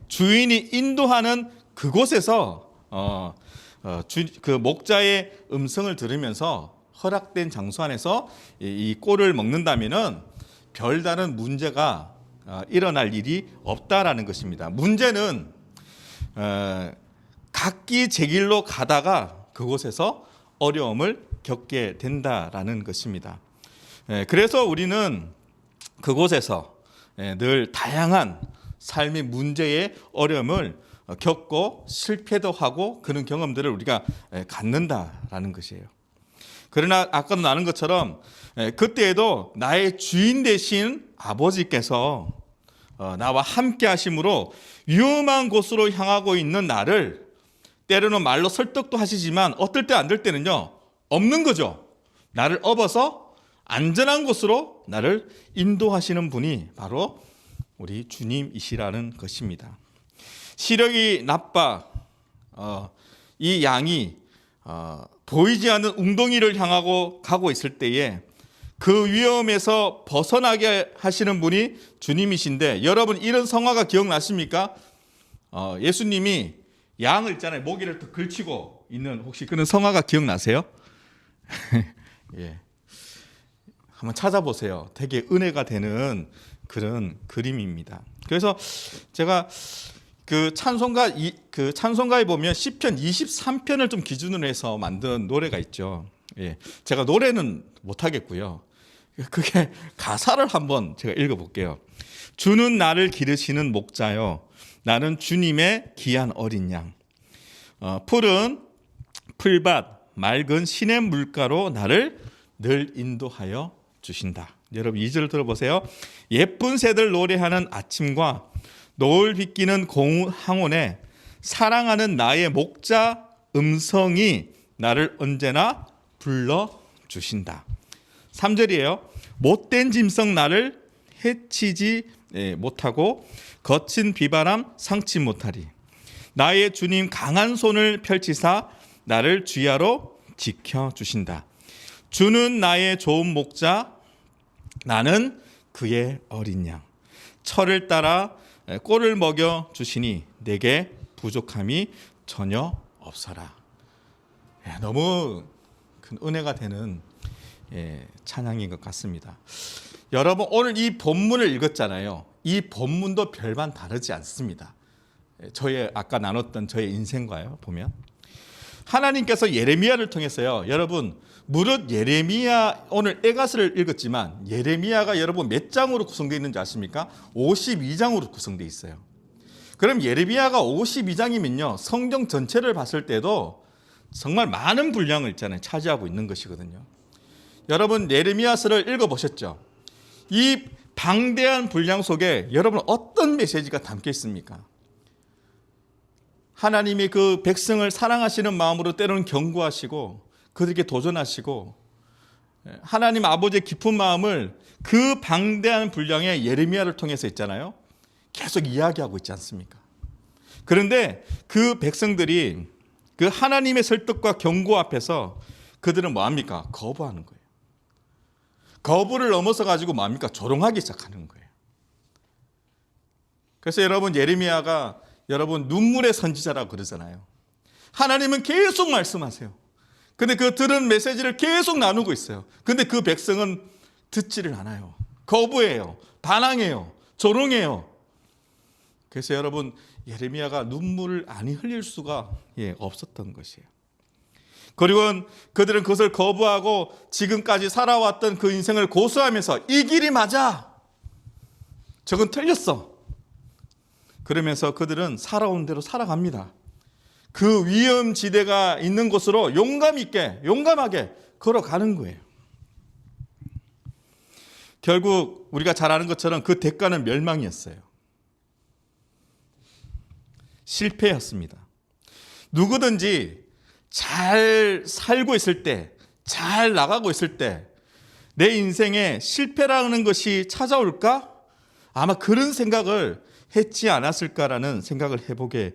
주인이 인도하는 그곳에서 그 목자의 음성을 들으면서 허락된 장소 안에서 이 꼴을 먹는다면은 별다른 문제가 일어날 일이 없다라는 것입니다. 문제는 각기 제 길로 가다가 그곳에서 어려움을 겪게 된다라는 것입니다. 그래서 우리는 그곳에서 늘 다양한 삶의 문제의 어려움을 겪고 실패도 하고 그런 경험들을 우리가 갖는다라는 것이에요. 그러나 아까도 나눈 것처럼 그때에도 나의 주인 되신 아버지께서 나와 함께 하심으로 위험한 곳으로 향하고 있는 나를 때로는 말로 설득도 하시지만 어떨 때 안 될 때는요, 없는 거죠. 나를 업어서 안전한 곳으로 나를 인도하시는 분이 바로 우리 주님이시라는 것입니다. 시력이 나빠 이 양이 보이지 않는 웅덩이를 향하고 가고 있을 때에 그 위험에서 벗어나게 하시는 분이 주님이신데, 여러분 이런 성화가 기억나십니까? 예수님이 양을 있잖아요, 모기를 또 걸치고 있는 혹시 그런 성화가 기억나세요? 한번 찾아보세요. 되게 은혜가 되는 그런 그림입니다. 그래서 제가 그 찬송가에 보면 시편 23편을 좀 기준으로 해서 만든 노래가 있죠. 제가 노래는 못 하겠고요. 그게 가사를 한번 제가 읽어볼게요. 주는 나를 기르시는 목자요, 나는 주님의 귀한 어린 양. 푸른 풀밭 맑은 시냇 물가로 나를 늘 인도하여 주신다. 여러분 2절 들어보세요. 예쁜 새들 노래하는 아침과 노을 비끼는 항온에 사랑하는 나의 목자 음성이 나를 언제나 불러주신다. 3절이에요. 못된 짐승 나를 해치지 못하고 거친 비바람 상치 못하리. 나의 주님 강한 손을 펼치사 나를 주야로 지켜주신다. 주는 나의 좋은 목자, 나는 그의 어린 양. 철을 따라 꼴을 먹여 주시니 내게 부족함이 전혀 없어라. 너무 큰 은혜가 되는 찬양인 것 같습니다. 여러분, 오늘 이 본문을 읽었잖아요. 이 본문도 별반 다르지 않습니다. 저의 아까 나눴던 저의 인생과요. 보면 하나님께서 예레미야를 통해서요. 여러분, 무릇 예레미야, 오늘 에가스를 읽었지만 예레미야가 여러분 몇 장으로 구성되어 있는지 아십니까? 52장으로 구성되어 있어요. 그럼 예레미야가 52장이면요. 성경 전체를 봤을 때도 정말 많은 분량을 있잖아요. 차지하고 있는 것이거든요. 여러분, 예레미야서를 읽어보셨죠? 이 방대한 분량 속에 여러분 어떤 메시지가 담겨 있습니까? 하나님이 그 백성을 사랑하시는 마음으로 때로는 경고하시고 그들에게 도전하시고 하나님 아버지의 깊은 마음을 그 방대한 분량의 예레미야를 통해서 있잖아요. 계속 이야기하고 있지 않습니까? 그런데 그 백성들이 그 하나님의 설득과 경고 앞에서 그들은 뭐합니까? 거부하는 거예요. 거부를 넘어서 가지고 뭐합니까? 조롱하기 시작하는 거예요. 그래서 여러분, 예레미야가 여러분 눈물의 선지자라고 그러잖아요. 하나님은 계속 말씀하세요. 근데 그 들은 메시지를 계속 나누고 있어요. 근데 그 백성은 듣지를 않아요. 거부해요. 반항해요. 조롱해요. 그래서 여러분, 예레미야가 눈물을 아니 흘릴 수가 없었던 것이에요. 그리고 그들은 그것을 거부하고 지금까지 살아왔던 그 인생을 고수하면서 이 길이 맞아. 저건 틀렸어. 그러면서 그들은 살아온 대로 살아갑니다. 그 위험지대가 있는 곳으로 용감하게 걸어가는 거예요. 결국 우리가 잘 아는 것처럼 그 대가는 멸망이었어요. 실패였습니다. 누구든지 잘 살고 있을 때, 잘 나가고 있을 때 내 인생에 실패라는 것이 찾아올까? 아마 그런 생각을 했지 않았을까라는 생각을 해보게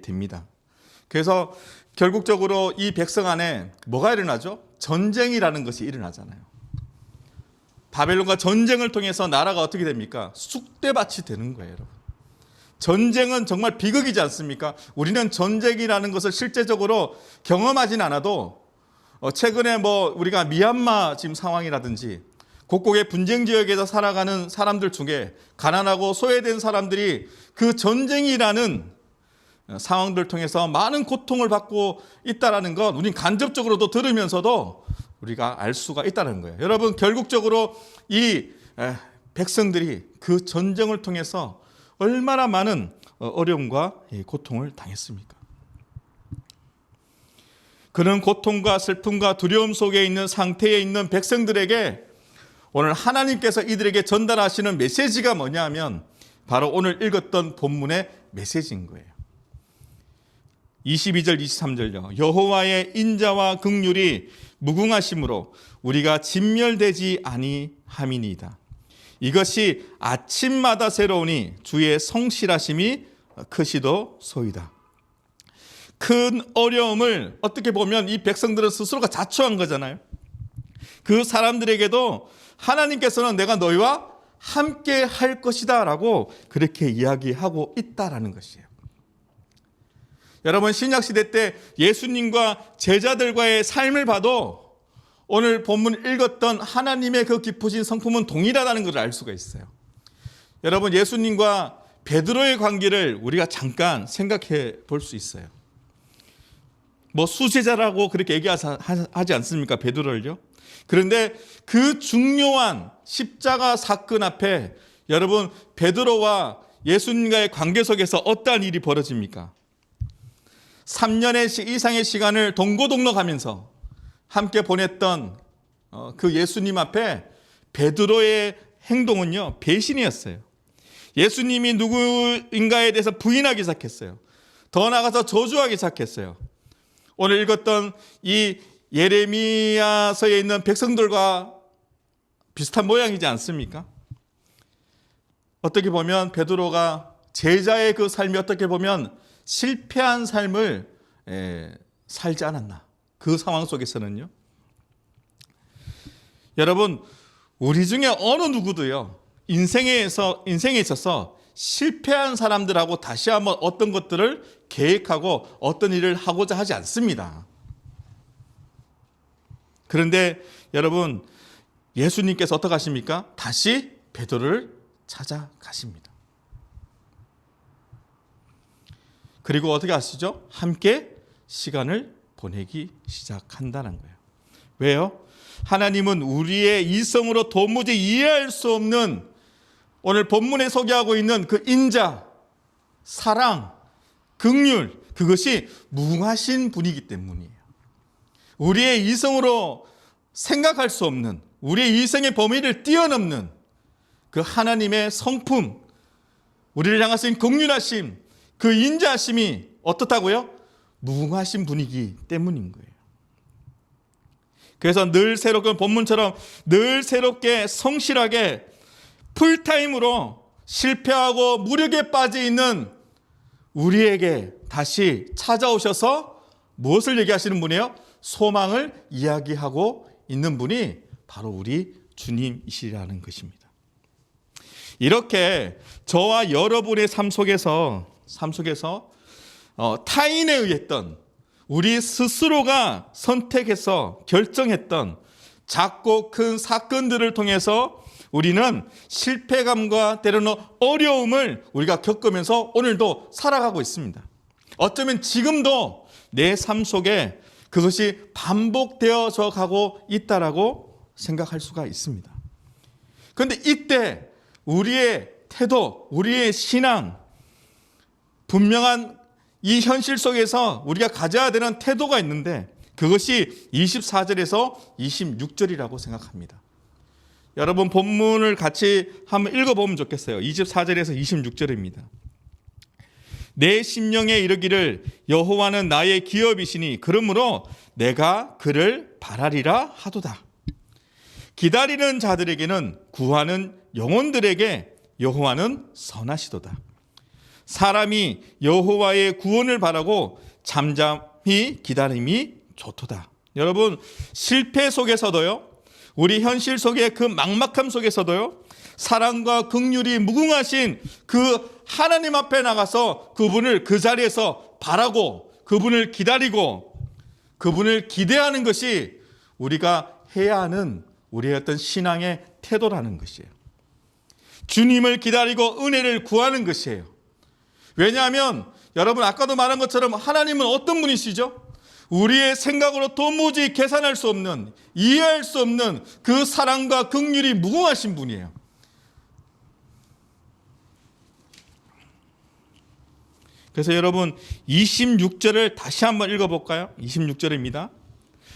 됩니다. 그래서 결국적으로 이 백성 안에 뭐가 일어나죠? 전쟁이라는 것이 일어나잖아요. 바벨론과 전쟁을 통해서 나라가 어떻게 됩니까? 쑥대밭이 되는 거예요, 여러분. 전쟁은 정말 비극이지 않습니까? 우리는 전쟁이라는 것을 실제적으로 경험하진 않아도 최근에 우리가 미얀마 지금 상황이라든지 곳곳의 분쟁 지역에서 살아가는 사람들 중에 가난하고 소외된 사람들이 그 전쟁이라는 상황들을 통해서 많은 고통을 받고 있다는 것 우리는 간접적으로도 들으면서도 우리가 알 수가 있다는 거예요. 여러분, 결국적으로 이 백성들이 그 전쟁을 통해서 얼마나 많은 어려움과 고통을 당했습니까? 그런 고통과 슬픔과 두려움 속에 있는 상태에 있는 백성들에게 오늘 하나님께서 이들에게 전달하시는 메시지가 뭐냐면 바로 오늘 읽었던 본문의 메시지인 거예요. 22절 23절요. 여호와의 인자와 긍휼이 무궁하심으로 우리가 진멸되지 아니함이니이다. 이것이 아침마다 새로우니 주의 성실하심이 크시도소이다. 큰 어려움을 어떻게 보면 이 백성들은 스스로가 자초한 거잖아요. 그 사람들에게도 하나님께서는 내가 너희와 함께 할 것이다 라고 그렇게 이야기하고 있다라는 것이에요. 여러분, 신약시대 때 예수님과 제자들과의 삶을 봐도 오늘 본문 읽었던 하나님의 그 깊으신 성품은 동일하다는 것을 알 수가 있어요. 여러분, 예수님과 베드로의 관계를 우리가 잠깐 생각해 볼 수 있어요. 수제자라고 그렇게 얘기하지 않습니까? 베드로를요. 그런데 그 중요한 십자가 사건 앞에 여러분, 베드로와 예수님과의 관계 속에서 어떠한 일이 벌어집니까? 3년의 이상의 시간을 동고동락하면서 함께 보냈던 그 예수님 앞에 베드로의 행동은요, 배신이었어요. 예수님이 누구인가에 대해서 부인하기 시작했어요. 더 나아가서 저주하기 시작했어요. 오늘 읽었던 이 예레미야서에 있는 백성들과 비슷한 모양이지 않습니까? 어떻게 보면 베드로가 제자의 그 삶이 어떻게 보면 실패한 삶을 살지 않았나. 그 상황 속에서는요. 여러분, 우리 중에 어느 누구도요, 인생에 있어서 실패한 사람들하고 다시 한번 어떤 것들을 계획하고 어떤 일을 하고자 하지 않습니다. 그런데 여러분, 예수님께서 어떻게 하십니까? 다시 베드로를 찾아가십니다. 그리고 어떻게 하시죠? 함께 시간을 보내기 시작한다는 거예요. 왜요? 하나님은 우리의 이성으로 도무지 이해할 수 없는, 오늘 본문에 소개하고 있는 그 인자, 사랑, 긍휼, 그것이 무궁하신 분이기 때문이에요. 우리의 이성으로 생각할 수 없는, 우리의 이성의 범위를 뛰어넘는 그 하나님의 성품, 우리를 향하신 긍휼하심, 그 인자하심이 어떻다고요? 무궁하신 분이기 때문인 거예요. 그래서 늘 새롭게, 본문처럼 늘 새롭게 성실하게 풀타임으로 실패하고 무력에 빠져 있는 우리에게 다시 찾아오셔서 무엇을 얘기하시는 분이에요? 소망을 이야기하고 있는 분이 바로 우리 주님이시라는 것입니다. 이렇게 저와 여러분의 삶 속에서 타인에 의했던, 우리 스스로가 선택해서 결정했던 작고 큰 사건들을 통해서 우리는 실패감과 때로는 어려움을 우리가 겪으면서 오늘도 살아가고 있습니다. 어쩌면 지금도 내 삶 속에 그것이 반복되어져 가고 있다라고 생각할 수가 있습니다. 그런데 이때 우리의 태도, 우리의 신앙, 분명한 이 현실 속에서 우리가 가져야 되는 태도가 있는데 그것이 24절에서 26절이라고 생각합니다. 여러분 본문을 같이 한번 읽어보면 좋겠어요. 24절에서 26절입니다. 내 심령에 이르기를 여호와는 나의 기업이시니 그러므로 내가 그를 바라리라 하도다. 기다리는 자들에게는 구하는 영혼들에게 여호와는 선하시도다. 사람이 여호와의 구원을 바라고 잠잠히 기다림이 좋도다. 여러분, 실패 속에서도요, 우리 현실 속의 그 막막함 속에서도요, 사랑과 긍휼이 무궁하신 그 하나님 앞에 나가서 그분을 그 자리에서 바라고 그분을 기다리고 그분을 기대하는 것이 우리가 해야 하는 우리의 어떤 신앙의 태도라는 것이에요. 주님을 기다리고 은혜를 구하는 것이에요. 왜냐하면 여러분 아까도 말한 것처럼 하나님은 어떤 분이시죠? 우리의 생각으로 도무지 계산할 수 없는, 이해할 수 없는 그 사랑과 긍휼이 무궁하신 분이에요. 그래서 여러분 26절을 다시 한번 읽어볼까요? 26절입니다.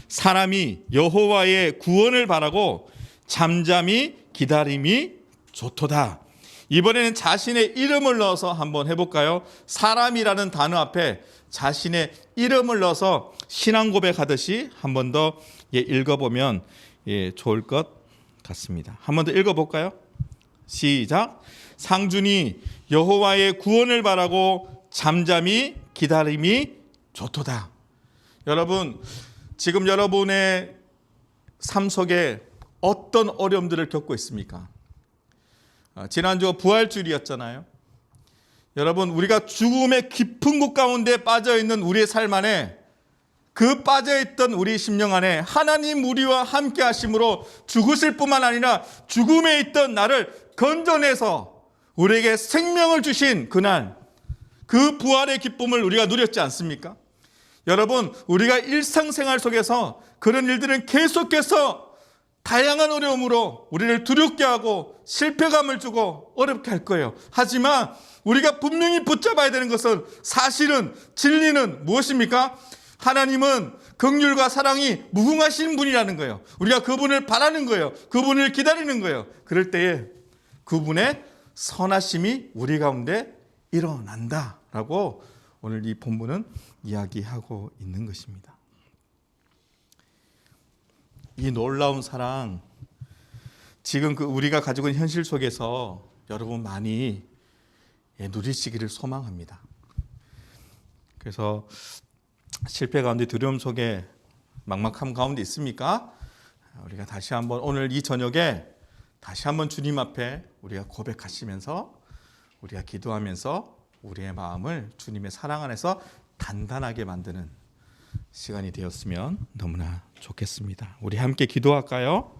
사람이 여호와의 구원을 바라고 잠잠히 기다림이 좋도다. 이번에는 자신의 이름을 넣어서 한번 해볼까요? 사람이라는 단어 앞에 자신의 이름을 넣어서 신앙 고백하듯이 한 번 더 읽어보면 좋을 것 같습니다. 한 번 더 읽어볼까요? 시작. 상준이 여호와의 구원을 바라고 잠잠히 기다림이 좋도다. 여러분, 지금 여러분의 삶 속에 어떤 어려움들을 겪고 있습니까? 지난주 부활주일이었잖아요. 여러분, 우리가 죽음의 깊은 곳 가운데 빠져있는 우리의 삶 안에, 그 빠져있던 우리 심령 안에 하나님 우리와 함께 하심으로 죽으실 뿐만 아니라 죽음에 있던 나를 건져내서 우리에게 생명을 주신 그날, 그 부활의 기쁨을 우리가 누렸지 않습니까? 여러분, 우리가 일상생활 속에서 그런 일들은 계속해서 다양한 어려움으로 우리를 두렵게 하고 실패감을 주고 어렵게 할 거예요. 하지만 우리가 분명히 붙잡아야 되는 것은, 사실은 진리는 무엇입니까? 하나님은 긍휼과 사랑이 무궁하신 분이라는 거예요. 우리가 그분을 바라는 거예요. 그분을 기다리는 거예요. 그럴 때에 그분의 선하심이 우리 가운데 일어난다라고 오늘 이 본문은 이야기하고 있는 것입니다. 이 놀라운 사랑, 지금 그 우리가 가지고 있는 현실 속에서 여러분 많이 누리시기를 소망합니다. 그래서 실패 가운데 두려움 속에 막막함 가운데 있습니까? 우리가 다시 한번 오늘 이 저녁에 다시 한번 주님 앞에 우리가 고백하시면서 우리가 기도하면서 우리의 마음을 주님의 사랑 안에서 단단하게 만드는 시간이 되었으면 너무나 좋겠습니다. 우리 함께 기도할까요?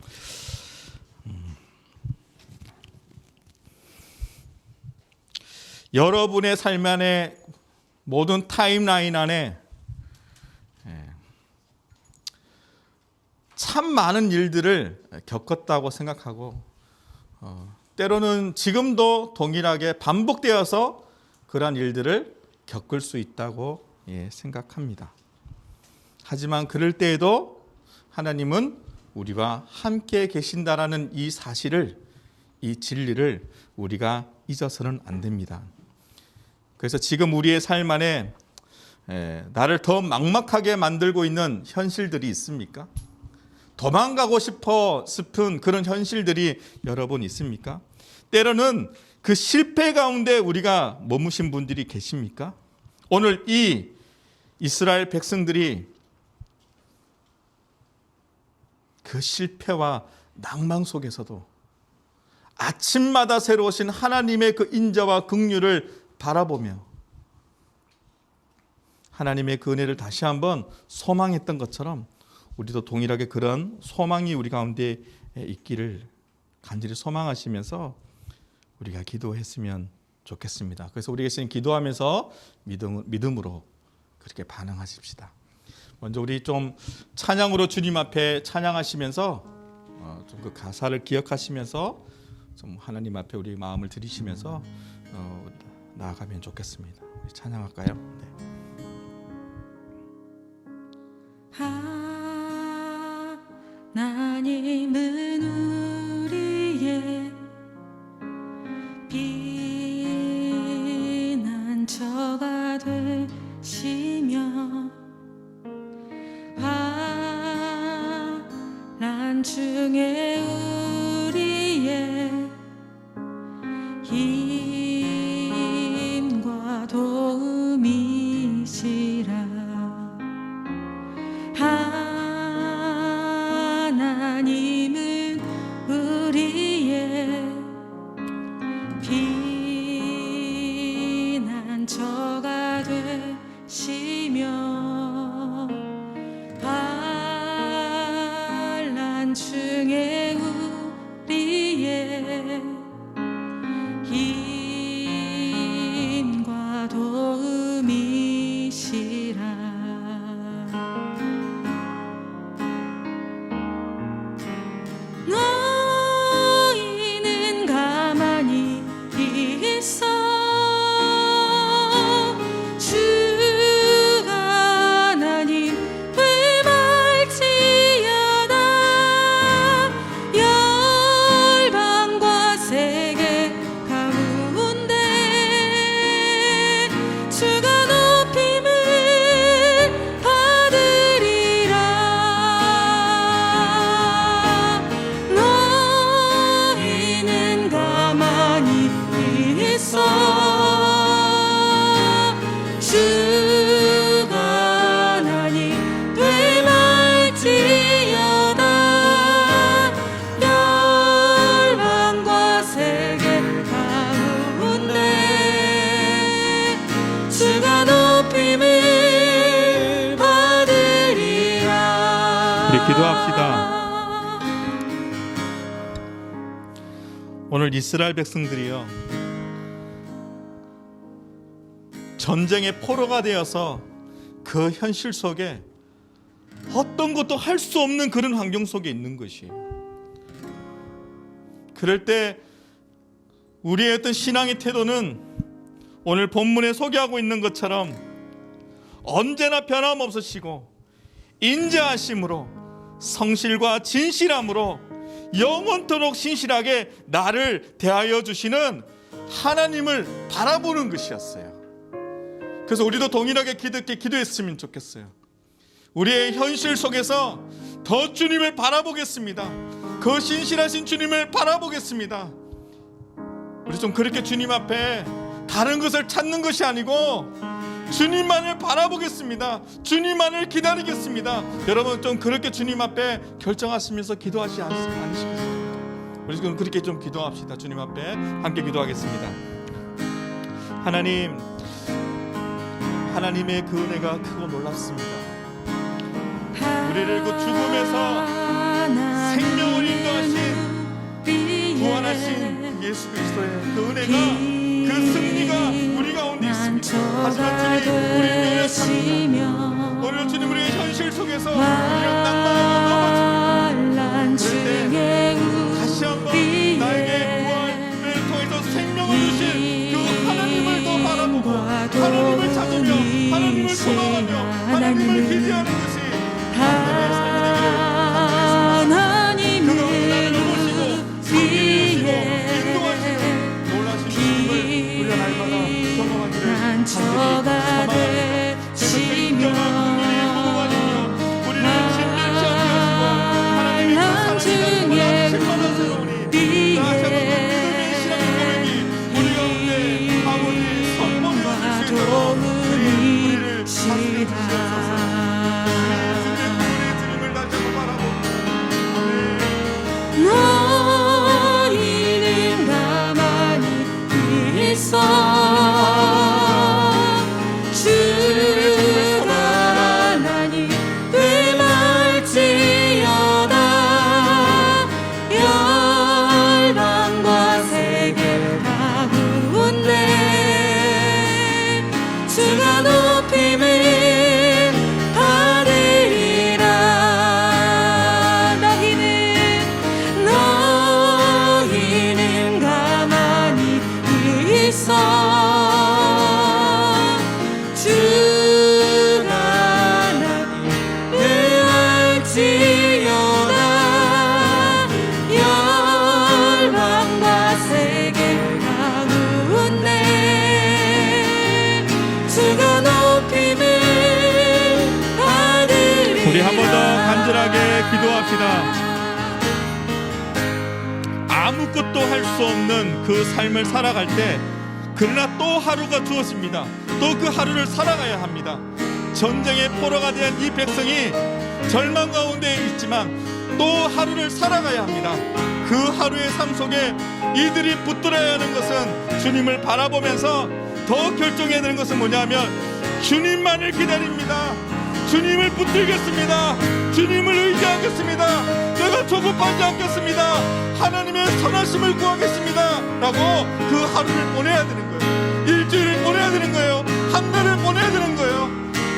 여러분의 삶 안에 모든 타임라인 안에 참 많은 일들을 겪었다고 생각하고 때로는 지금도 동일하게 반복되어서 그러한 일들을 겪을 수 있다고 생각합니다. 하지만 그럴 때에도 하나님은 우리와 함께 계신다라는 이 사실을, 이 진리를 우리가 잊어서는 안 됩니다. 그래서 지금 우리의 삶 안에 나를 더 막막하게 만들고 있는 현실들이 있습니까? 도망가고 싶은 그런 현실들이 여러분 있습니까? 때로는 그 실패 가운데 우리가 머무신 분들이 계십니까? 오늘 이 이스라엘 백성들이 그 실패와 낭망 속에서도 아침마다 새로우신 하나님의 그 인자와 긍휼을 바라보며 하나님의 그 은혜를 다시 한번 소망했던 것처럼 우리도 동일하게 그런 소망이 우리 가운데 있기를 간절히 소망하시면서 우리가 기도했으면 좋겠습니다. 그래서 우리가 지금 기도하면서 믿음으로 그렇게 반응하십시다. 먼저 우리 좀 찬양으로 주님 앞에 찬양하시면서 좀 그 가사를 기억하시면서 좀 하나님 앞에 우리 마음을 들이시면서 나아가면 좋겠습니다. 우리 찬양할까요? 네. 하나님은 우리의 피난처가 되시며 환난 중에 우리의 힘과 도움이시라. 하나님은 우리의 피난처가 되시며 환난 중에 우리의 힘과 도움이시라. 너희는 가만히 있어 주가 하나님 되말지어다. 열방과 세계 가운데 주가 높임을 받으리라. 너희는 가만히 있어 주가 하나님 되말지어다. 열방과 세계 가운데 주가 높임을 받으리라. 우리 기도합시다. 오늘 이스라엘 백성들이요, 전쟁의 포로가 되어서 그 현실 속에 어떤 것도 할 수 없는 그런 환경 속에 있는 것이에요. 그럴 때 우리의 어떤 신앙의 태도는 오늘 본문에 소개하고 있는 것처럼 언제나 변함없으시고 인자하심으로 성실과 진실함으로 영원토록 신실하게 나를 대하여 주시는 하나님을 바라보는 것이었어요. 그래서 우리도 동일하게 기도했으면 좋겠어요. 우리의 현실 속에서 더 주님을 바라보겠습니다. 그 신실하신 주님을 바라보겠습니다. 우리 좀 그렇게 주님 앞에 다른 것을 찾는 것이 아니고 주님만을 바라보겠습니다. 주님만을 기다리겠습니다. 여러분 좀 그렇게 주님 앞에 결정하시면서 기도하지 않으시겠습니까? 우리 지금 그렇게 좀 기도합시다. 주님 앞에 함께 기도하겠습니다. 하나님, 하나님의 그 은혜가 크고 놀랍습니다. 우리를 그 죽음에서 생명을 인도하신 부활하신 예수 그리스도의 그 은혜가 그 승리가 우리 가운데 있습니다. 하지만 주님, 우리는 연약합니다. 오늘 주님 우리의 현실 속에서 우리가 낭만하고 넘어집니다. 그럴 때 다시 한번 나에게 부활을 통해서 생명을 주신 그 하나님을 더 바라보고 하나님을 찾으며 하나님을 소망하며 하나님을 기대하는 것이 하나님의 삶이 되기를 그가 나를 넘으시고 섬기시고 인도하시고 놀라신 주님을 우리가 날마다 경험하기를 간절히 소망합니다. 진정한 국민이 보고하시며 우리를 진멸치 않게 하시고 하나님이 그 살아있는 보다 충만한 새로우니 다시 한번 그 믿음의 신앙의 고백이 우리 가운데 아버지 선포되어 줄 수 있도록 우리를 다스려 주시옵소서. 너희는 가만히 있어 주가 나니 뜸할지어다 열방과 세계 가운데 주가 높임을 우리 한 번 더 간절하게 기도합시다. 아무것도 할 수 없는 그 삶을 살아갈 때 그러나 또 하루가 주어집니다. 또 그 하루를 살아가야 합니다. 전쟁의 포로가 된 이 백성이 절망 가운데 있지만 또 하루를 살아가야 합니다. 그 하루의 삶 속에 이들이 붙들어야 하는 것은 주님을 바라보면서 더 결정해야 되는 것은 뭐냐면 주님만을 기다립니다. 주님을 붙들겠습니다. 주님을 의지하겠습니다. 내가 조급하지 않겠습니다. 하나님의 선하심을 구하겠습니다 라고 그 하루를 보내야 되는 거예요. 일주일을 보내야 되는 거예요. 한 달을 보내야 되는 거예요.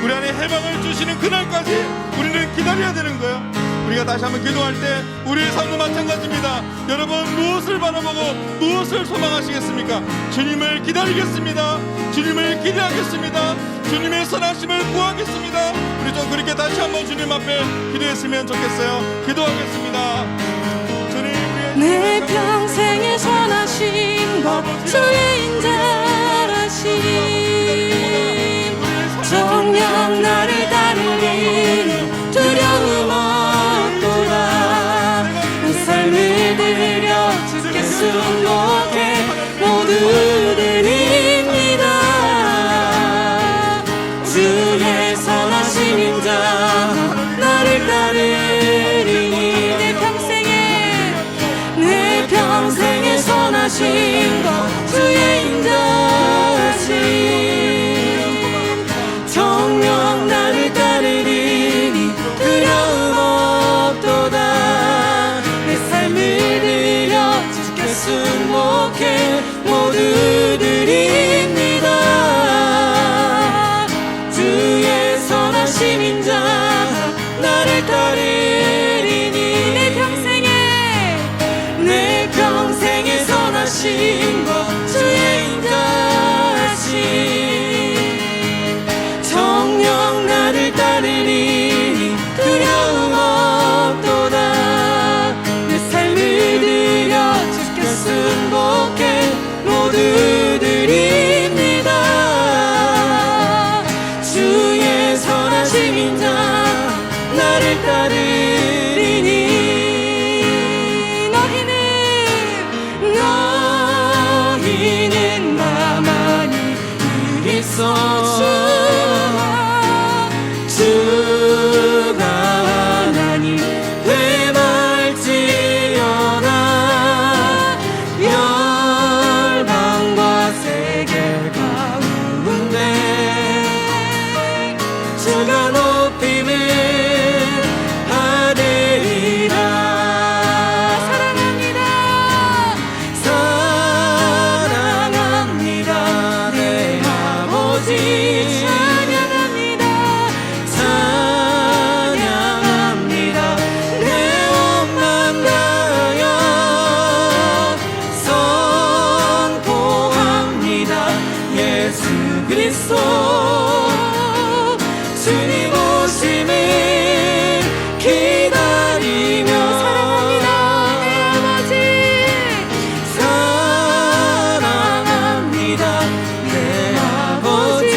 우리 안에 해방을 주시는 그날까지 우리는 기다려야 되는 거예요. 우리가 다시 한번 기도할 때 우리의 삶도 마찬가지입니다. 여러분 무엇을 바라보고 무엇을 소망하시겠습니까? 주님을 기다리겠습니다. 주님을 기대하겠습니다. 주님의 선하심을 구하겠습니다. 우리 좀 그렇게 다시 한번 주님 앞에 기도했으면 좋겠어요. 기도하겠습니다. 주님, 내 평생의 선하신 것 주의 인자하심 정녕 나를 따르니 두려움 없도다. 내 삶을 들여 주께 순복해 모두 드립니다. 주의 선하신 인자 나를 따르리니 내 평생에 선하신 것 주의 인자하심 정녕 나를 따르리니 두려움 없도다. 내 삶을 들여 주께 순복해 모두 드립니다. 주의 선하신 인자 나를 따르리니 내 평생에 선하신 것 주의 인자하심 정녕 나를 따르리니 두려움 없도다. 내 삶을 들여 주께 순복해 모두 드립니다. 주의 선하신 인자 나를 따르리니 주가 하나님 되말지어다. 열방과 세계 가운데 주가 높임을 받으리라. 사랑합니다 내 아버지. 찬양합니다 내 온 맘 다하여 선포합니다. 예수 그리스도 주님 오심을 기다리며. 사랑합니다 내 아버지.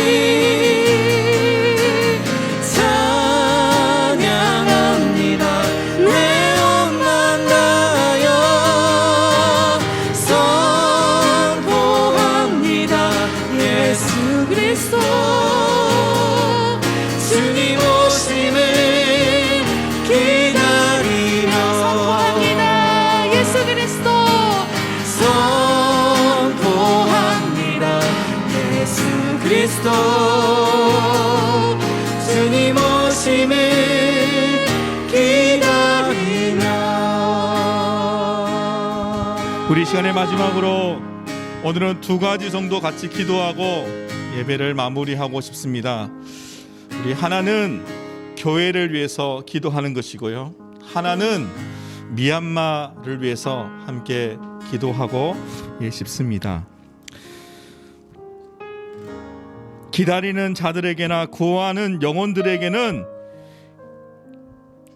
찬양합니다 내 온 맘 다하여 선포합니다. 예수 그리스도 주님 오심을 기다리며. 선포합니다 예수 그리스도. 선포합니다 예수 그리스도 주님 오심을 기다리며. 우리 시간의 마지막으로 오늘은 두 가지 정도 같이 기도하고 예배를 마무리하고 싶습니다. 우리 하나는 교회를 위해서 기도하는 것이고요, 하나는 미얀마를 위해서 함께 기도하고 싶습니다. 기다리는 자들에게나 구하는 영혼들에게는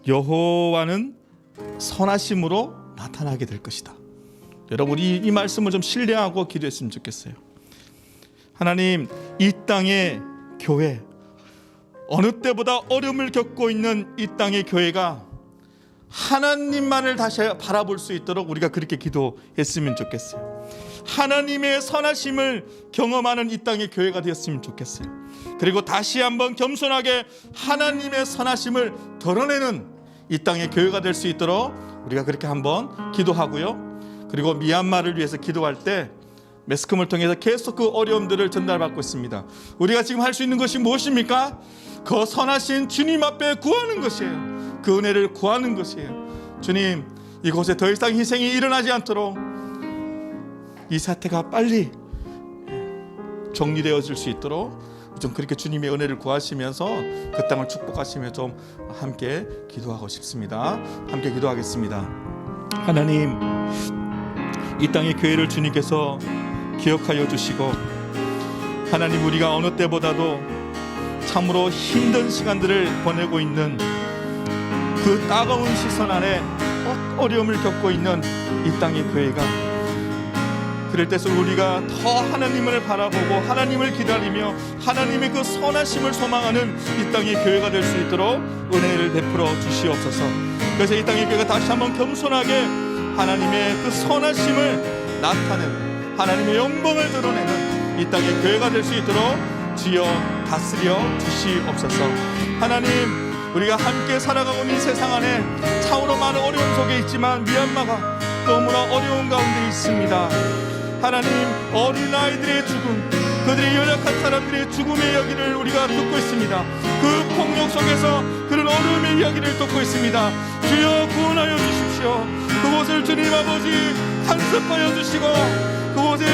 여호와는 선하심으로 나타나게 될 것이다. 여러분, 이 말씀을 좀 신뢰하고 기도했으면 좋겠어요. 하나님, 이 땅의 교회, 어느 때보다 어려움을 겪고 있는 이 땅의 교회가 하나님만을 다시 바라볼 수 있도록 우리가 그렇게 기도했으면 좋겠어요. 하나님의 선하심을 경험하는 이 땅의 교회가 되었으면 좋겠어요. 그리고 다시 한번 겸손하게 하나님의 선하심을 드러내는 이 땅의 교회가 될 수 있도록 우리가 그렇게 한번 기도하고요. 그리고 미얀마를 위해서 기도할 때 매스컴을 통해서 계속 그 어려움들을 전달받고 있습니다. 우리가 지금 할 수 있는 것이 무엇입니까? 그 선하신 주님 앞에 구하는 것이에요. 그 은혜를 구하는 것이에요. 주님, 이곳에 더 이상 희생이 일어나지 않도록 이 사태가 빨리 정리되어질 수 있도록 좀 그렇게 주님의 은혜를 구하시면서 그 땅을 축복하시며 좀 함께 기도하고 싶습니다. 함께 기도하겠습니다. 하나님, 이 땅의 교회를 주님께서 기억하여 주시고, 하나님, 우리가 어느 때보다도 참으로 힘든 시간들을 보내고 있는 그 따가운 시선 안에 어려움을 겪고 있는 이 땅의 교회가, 그럴 때서 우리가 더 하나님을 바라보고 하나님을 기다리며 하나님의 그 선하심을 소망하는 이 땅의 교회가 될 수 있도록 은혜를 베풀어 주시옵소서. 그래서 이 땅의 교회가 다시 한번 겸손하게 하나님의 그 선하심을 나타내는, 하나님의 영광을 드러내는 이 땅의 교회가 될 수 있도록 주여 다스려 주시옵소서. 하나님, 우리가 함께 살아가고 있는 세상 안에 참으로 많은 어려움 속에 있지만 미얀마가 너무나 어려운 가운데 있습니다. 하나님, 어린아이들의 죽음, 그들의 연약한 사람들의 죽음의 이야기를 우리가 듣고 있습니다. 그 폭력 속에서 그런 어려움의 이야기를 듣고 있습니다. 주여 구원하여 주십시오. 그곳을 주님 아버지 간섭하여 주시고, 그곳에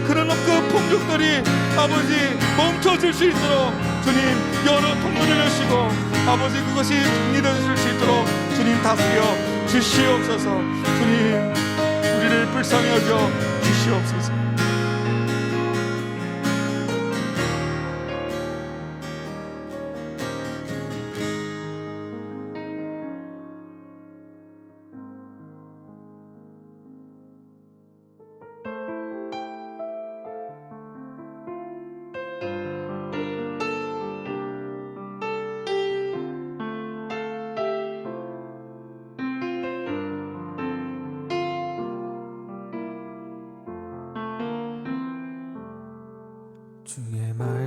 그런 그 폭력들이 아버지 멈춰질 수 있도록 주님 여러 통로를 여시고, 아버지 그것이 정리되실 수 있도록 주님 다스려 주시옵소서. 주님, 우리를 불쌍히 여겨 주시옵소서.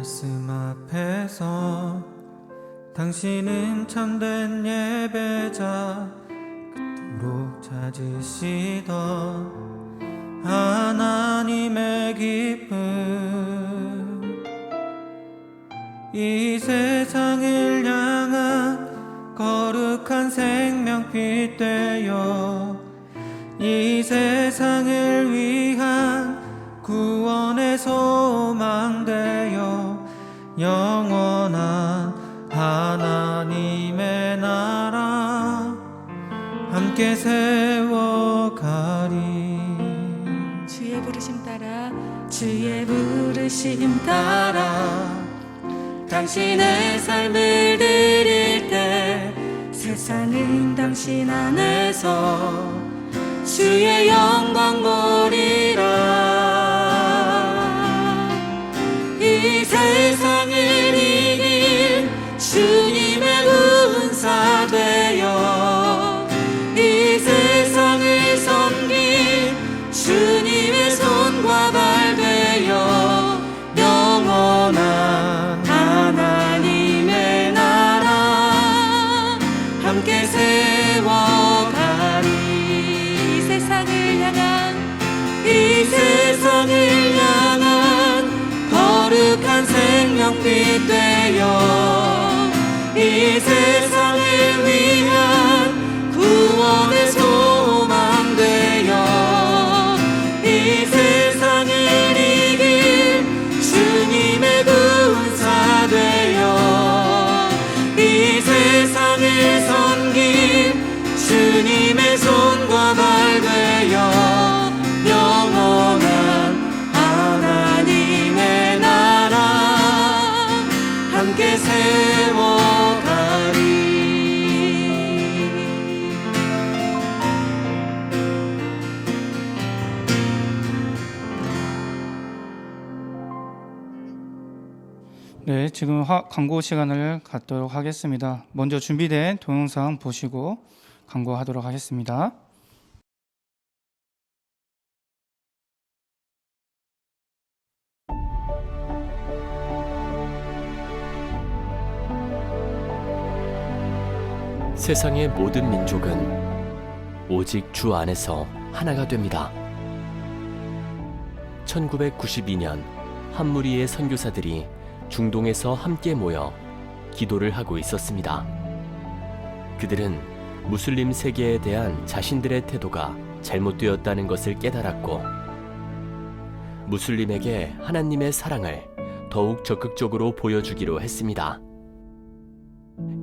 말씀 앞에서 당신은 참된 예배자 그토록 찾으시던 하나님의 기쁨 이 세상을 향한 거룩한 생명빛 되어 이 세상을 위한 구원의 소망 되어 영원한 하나님의 나라 함께 세워가리. 주의 부르심 따라 주의 부르심 따라 당신의 삶을 드릴 때 세상은 당신 안에서 주의 영광 보리라. 이 세상을 이길 주님의 군사 되어 이 세상을 섬길 주님의 손과 발 되어 영원한 하나님의 나라 함께 세워가리. 이 세상을 향한 거룩한 생명빛 되어 이 세상을 위한 구원의 소망 되어 이 세상을 이길 주님의 군사 되어 이 세상을 섬길 주님의 손과 발 되어 영원한 하나님의 나라 함께 세워가리. 네, 지금 광고 시간을 갖도록 하겠습니다. 먼저 준비된 동영상 보시고 광고하도록 하겠습니다. 세상의 모든 민족은 오직 주 안에서 하나가 됩니다. 1992년 한 무리의 선교사들이 중동에서 함께 모여 기도를 하고 있었습니다. 그들은 무슬림 세계에 대한 자신들의 태도가 잘못되었다는 것을 깨달았고 무슬림에게 하나님의 사랑을 더욱 적극적으로 보여주기로 했습니다.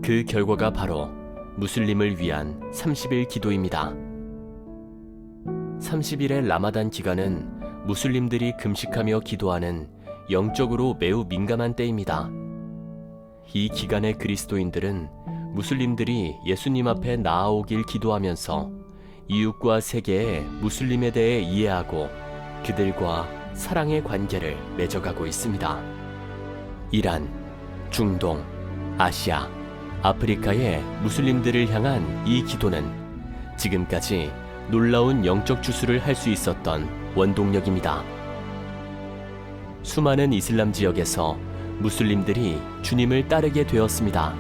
그 결과가 바로 무슬림을 위한 30일 기도입니다. 30일의 라마단 기간은 무슬림들이 금식하며 기도하는 영적으로 매우 민감한 때입니다. 이 기간에 그리스도인들은 무슬림들이 예수님 앞에 나아오길 기도하면서 이웃과 세계의 무슬림에 대해 이해하고 그들과 사랑의 관계를 맺어가고 있습니다. 이란, 중동, 아시아, 아프리카의 무슬림들을 향한 이 기도는 지금까지 놀라운 영적 주수를 할 수 있었던 원동력입니다. 수많은 이슬람 지역에서 무슬림들이 주님을 따르게 되었습니다.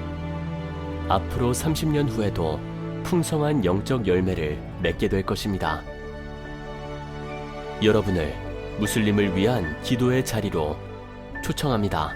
앞으로 30년 후에도 풍성한 영적 열매를 맺게 될 것입니다. 여러분을 무슬림을 위한 기도의 자리로 초청합니다.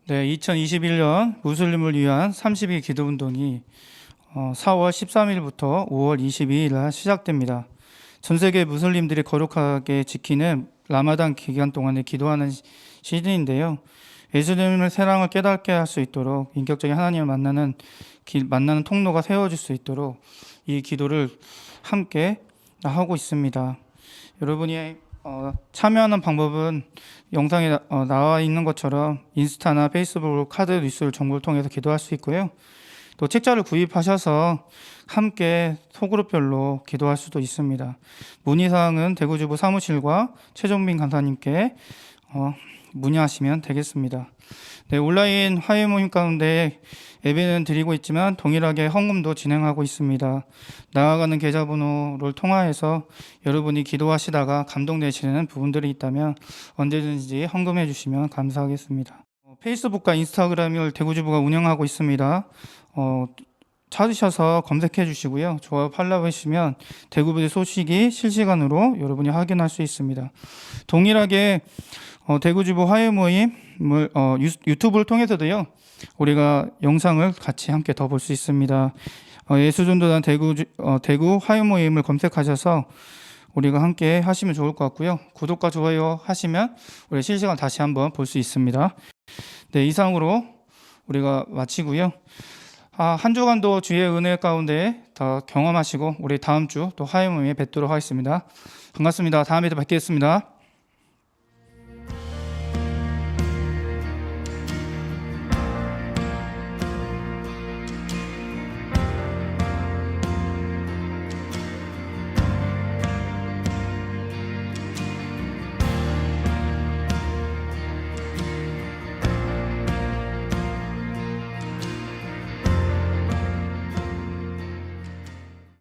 네, 2021년 무슬림을 위한 30일 기도운동이 4월 13일부터 5월 22일 날 시작됩니다. 전 세계 무슬림들이 거룩하게 지키는 라마단 기간 동안에 기도하는 시즌인데요. 예수님의 사랑을 깨닫게 할 수 있도록 인격적인 하나님을 만나는 통로가 세워질 수 있도록 이 기도를 함께 하고 있습니다. 여러분이 참여하는 방법은 영상에 나와 있는 것처럼 인스타나 페이스북 카드 뉴스를 정보를 통해서 기도할 수 있고요. 또 책자를 구입하셔서 함께 소그룹별로 기도할 수도 있습니다. 문의사항은 대구주부 사무실과 최종빈 간사님께 문의하시면 되겠습니다. 네, 온라인 화해 모임 가운데 예배는 드리고 있지만 동일하게 헌금도 진행하고 있습니다. 나아가는 계좌번호를 통화해서 여러분이 기도하시다가 감동되시는 부분들이 있다면 언제든지 헌금해 주시면 감사하겠습니다. 페이스북과 인스타그램을 대구주부가 운영하고 있습니다. 찾으셔서 검색해 주시고요. 좋아요 팔로우 해주시면 대구부의 소식이 실시간으로 여러분이 확인할 수 있습니다. 동일하게 대구주부 화해 모임을 유튜브를 통해서도요. 우리가 영상을 같이 함께 더 볼 수 있습니다. 예수전도단 대구 화해 모임을 검색하셔서 우리가 함께 하시면 좋을 것 같고요. 구독과 좋아요 하시면 우리 실시간 다시 한번 볼 수 있습니다. 네, 이상으로 우리가 마치고요. 한 주간도 주의 은혜 가운데 더 경험하시고 우리 다음 주 또 화해 모임에 뵙도록 하겠습니다. 반갑습니다. 다음에 또 뵙겠습니다.